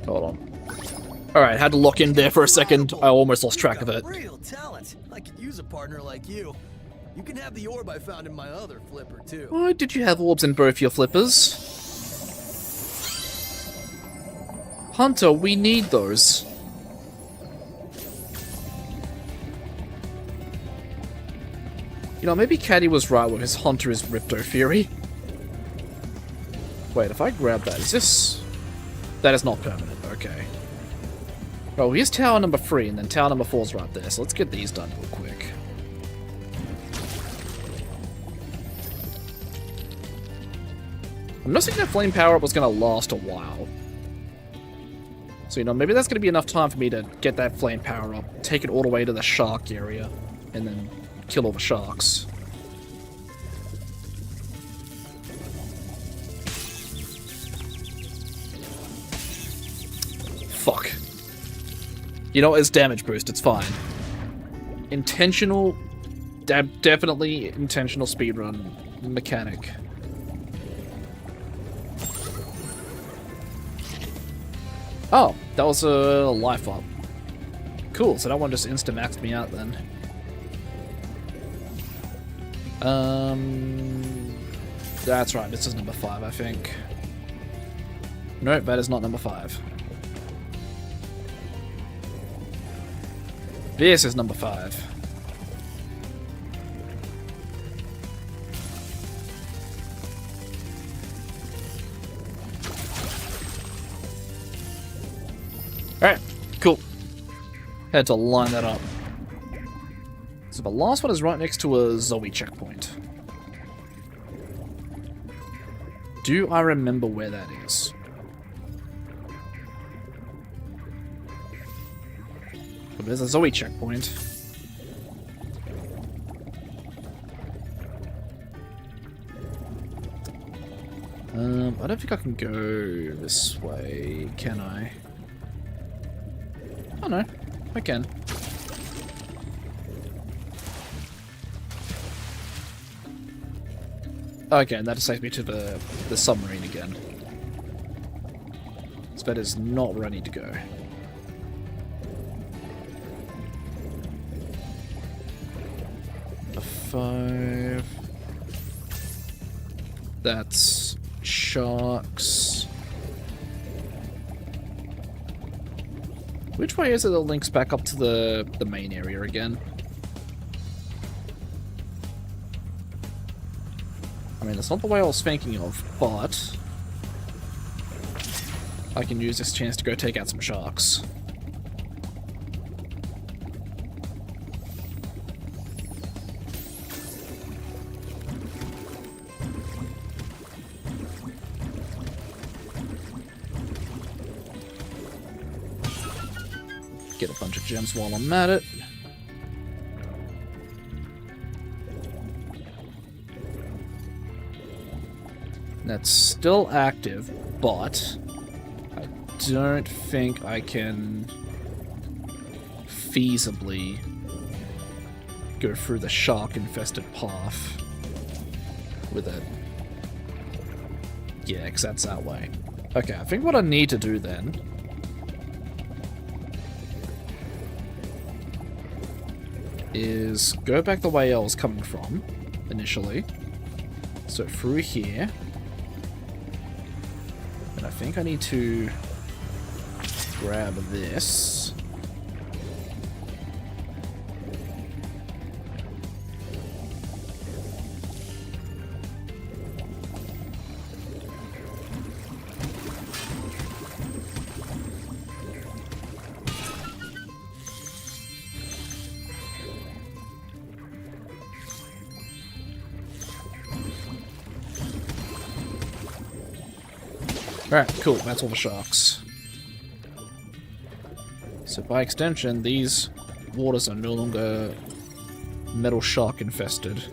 Hold on. Alright, had to lock in there for a second. I almost lost track of it. Real talent. I could use a partner like you. You can have the orb I found in my other flipper, too. Why did you have orbs in both your flippers? Hunter, we need those. You know, maybe Caddy was right with his Hunter is Ripto theory. Wait, if I grab that, is this... That is not permanent, okay. Well, here's tower number 3, and then tower number 4 is right there, so let's get these done real quick. I'm noticing that flame power-up was going to last a while. So, you know, maybe that's going to be enough time for me to get that flame power-up, take it all the way to the shark area, and then kill all the sharks. Fuck. You know, it's damage boost, it's fine. Intentional, definitely intentional speedrun mechanic. Oh, that was a life up. Cool, so that one just insta-maxed me out then. That's right, this is number 5, I think. Nope, that is not number 5. This is number 5. Alright, cool. Had to line that up. So the last one is right next to a Zoe checkpoint. Do I remember where that is? But there's a Zoe checkpoint. I don't think I can go this way, can I? Oh no, I can. Okay, and that just takes me to the submarine again. So that is not where I need to go. A 5. That's sharks. Which way is it that links back up to the main area again? I mean, that's not the way I was thinking of, but I can use this chance to go take out some sharks. Get a bunch of gems while I'm at it. That's still active, but I don't think I can feasibly go through the shark-infested path with it. Yeah, because that's that way. Okay, I think what I need to do then is go back the way I was coming from initially. So through here. And I think I need to grab this. Alright, cool, that's all the sharks. So by extension, these waters are no longer metal shark infested.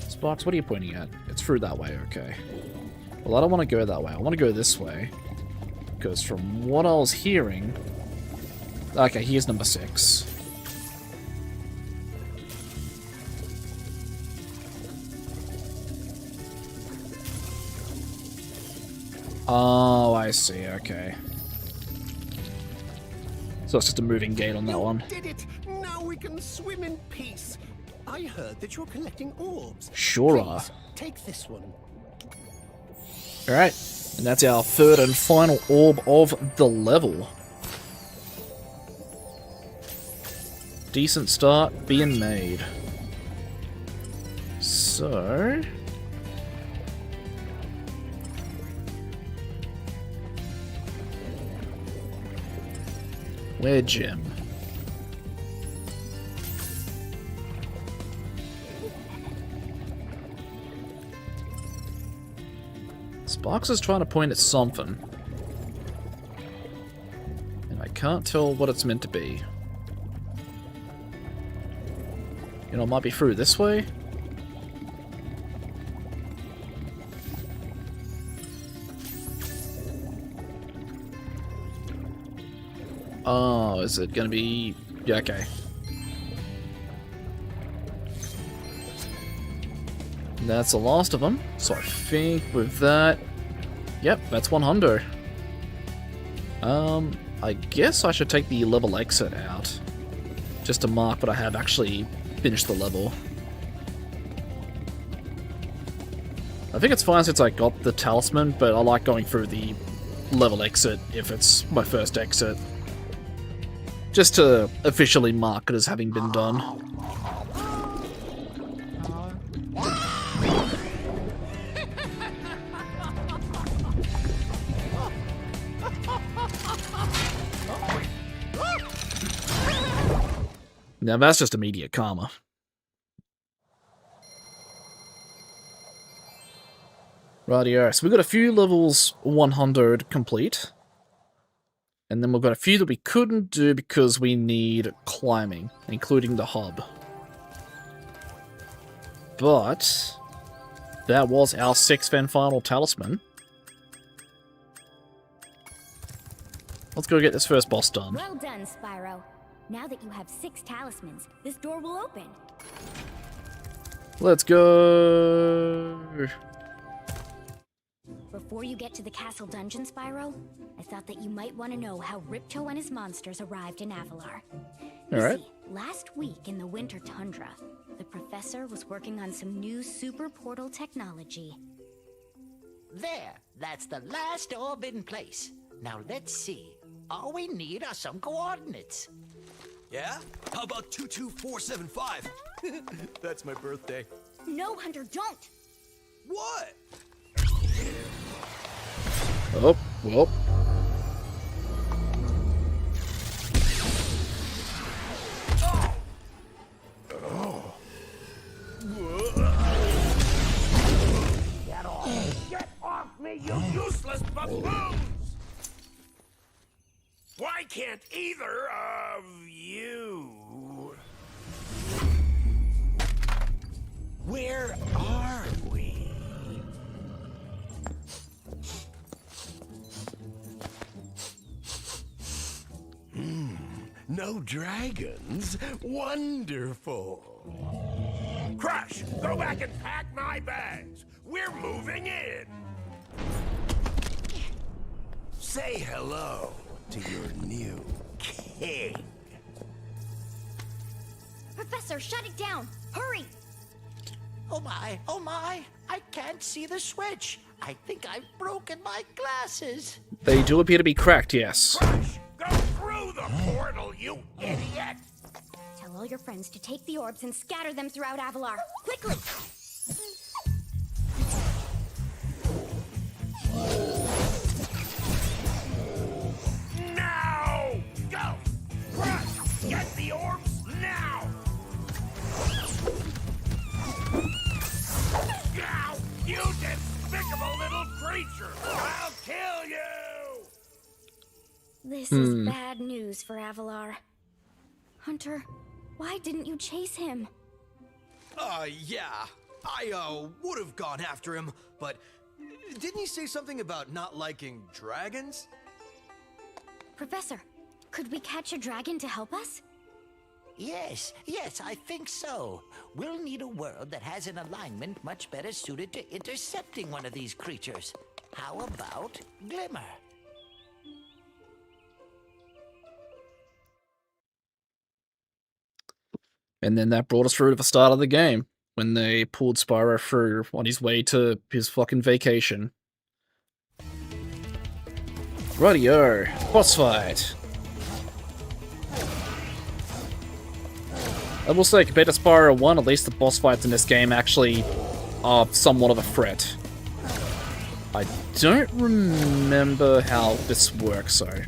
Sparks, what are you pointing at? It's through that way, okay. Well, I don't want to go that way, I want to go this way. Because from what I was hearing... Okay, here's number 6. Oh, I see, okay. So it's just a moving gate on that one. Did it! Now we can swim in peace. I heard that you're collecting orbs. Sure are. Please, take this one. Alright, and that's our third and final orb of the level. Decent start being made. So... where Jim? Sparks is trying to point at something. And I can't tell what it's meant to be. You know, it might be through this way? Oh, is it gonna be... yeah, okay. That's the last of them. So I think with that... yep, that's 100. I guess I should take the level exit out. Just to mark that I have actually finished the level. I think it's fine since I got the talisman, but I like going through the level exit if it's my first exit. Just to officially mark it as having been done. Now that's just immediate karma. Rightio, so we've got a few levels 100 complete. And then we've got a few that we couldn't do because we need climbing, including the hub. But that was our 6th and final talisman. Let's go get this first boss done. Well done, Spyro. Now that you have 6 talismans, this door will open. Let's go. Before you get to the castle dungeon, Spyro, I thought that you might want to know how Ripto and his monsters arrived in Avalar. Alright. Last week in the winter tundra, the professor was working on some new super portal technology. There, that's the last orb in place. Now let's see. All we need are some coordinates. Yeah? How about 22475? That's my birthday. No, Hunter, don't! What? Oh, well. Get off me, you useless buffoons! Why can't either of you? Where are we? No dragons? Wonderful. Crush, go back and pack my bags. We're moving in. Say hello to your new king. Professor, shut it down! Hurry! Oh my, I can't see the switch. I think I've broken my glasses. They do appear to be cracked, yes. Crush, go through the portal, you idiot! Tell all your friends to take the orbs and scatter them throughout Avalar. Quickly! Now! Go! Crush! Get the orbs now! Now! You despicable little creature! I'll kill you! This is bad news for Avalar. Hunter, why didn't you chase him? Yeah. I, would have gone after him, but didn't he say something about not liking dragons? Professor, could we catch a dragon to help us? Yes, I think so. We'll need a world that has an alignment much better suited to intercepting one of these creatures. How about Glimmer? And then that brought us through to the start of the game, when they pulled Spyro through on his way to his fucking vacation. Rightio, boss fight. I will say, compared to Spyro 1, at least the boss fights in this game actually are somewhat of a threat. I don't remember how this works, though.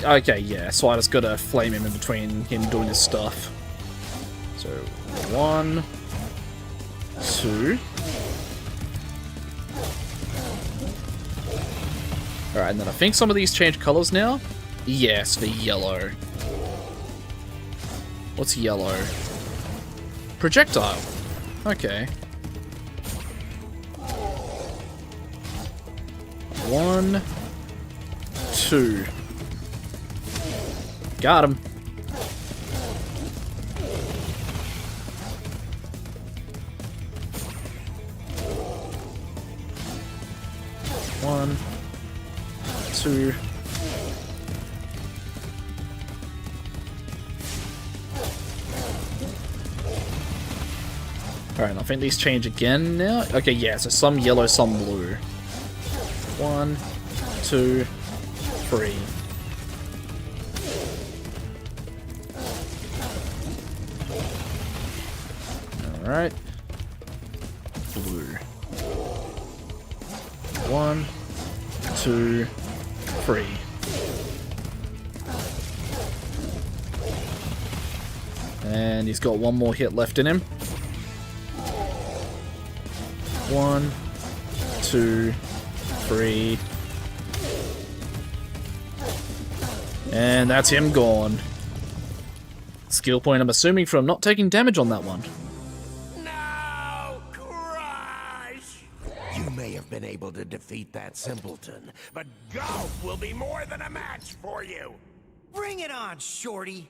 Okay, yeah, so I just gotta flame him in between him doing his stuff. So, 1, 2. Alright, and then I think some of these change colors now. Yes, the yellow. What's yellow? Projectile. Okay. 1, 2. Got him. One, 2. Alright, I think these change again now. Okay, yeah, so some yellow, some blue. 1, 2, 3. Alright. Blue. 1, 2, 3. And he's got one more hit left in him. 1, 2, 3. And that's him gone. Skill point, I'm assuming, from not taking damage on that one. been able to defeat that simpleton, but Golf will be more than a match for you. Bring it on, Shorty.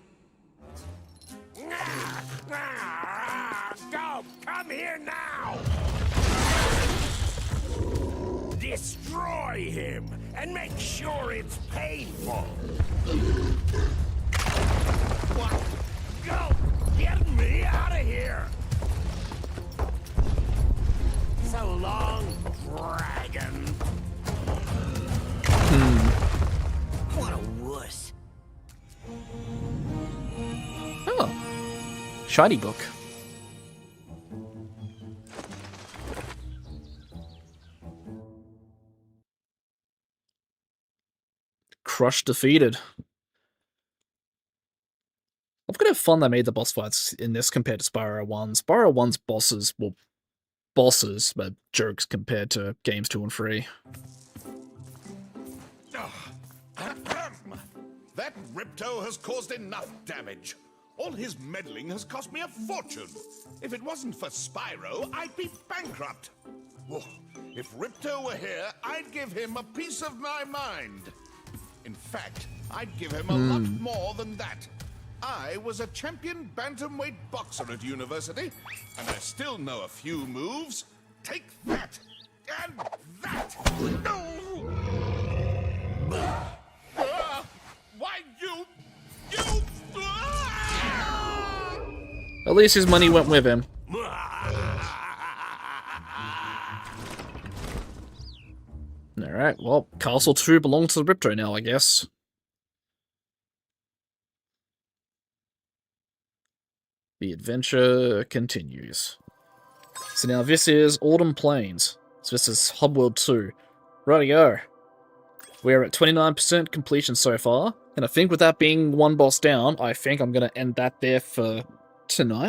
Golf, come here now! Destroy him, and make sure it's painful. What? Golf, get me out of here! So long, dragon. What a wuss. Oh. Shiny book. Crush defeated. I'm gonna have fun they made the boss fights in this compared to Spyro 1. Spyro 1's bosses, well, bosses, but jerks compared to games 2 and 3. That Ripto has caused enough damage. All his meddling has cost me a fortune. If it wasn't for Spyro, I'd be bankrupt. Whoa. If Ripto were here, I'd give him a piece of my mind. In fact, I'd give him a lot more than that. I was a champion bantamweight boxer at university, and I still know a few moves. Take that, and that. Why, you... At least his money went with him. Alright, well, Castle 2 belongs to the Ripto now, I guess. The adventure continues. So now this is Autumn Plains. So this is Hub World 2. Rightio. We're at 29% completion so far. And I think with that being one boss down, I think I'm going to end that there for tonight.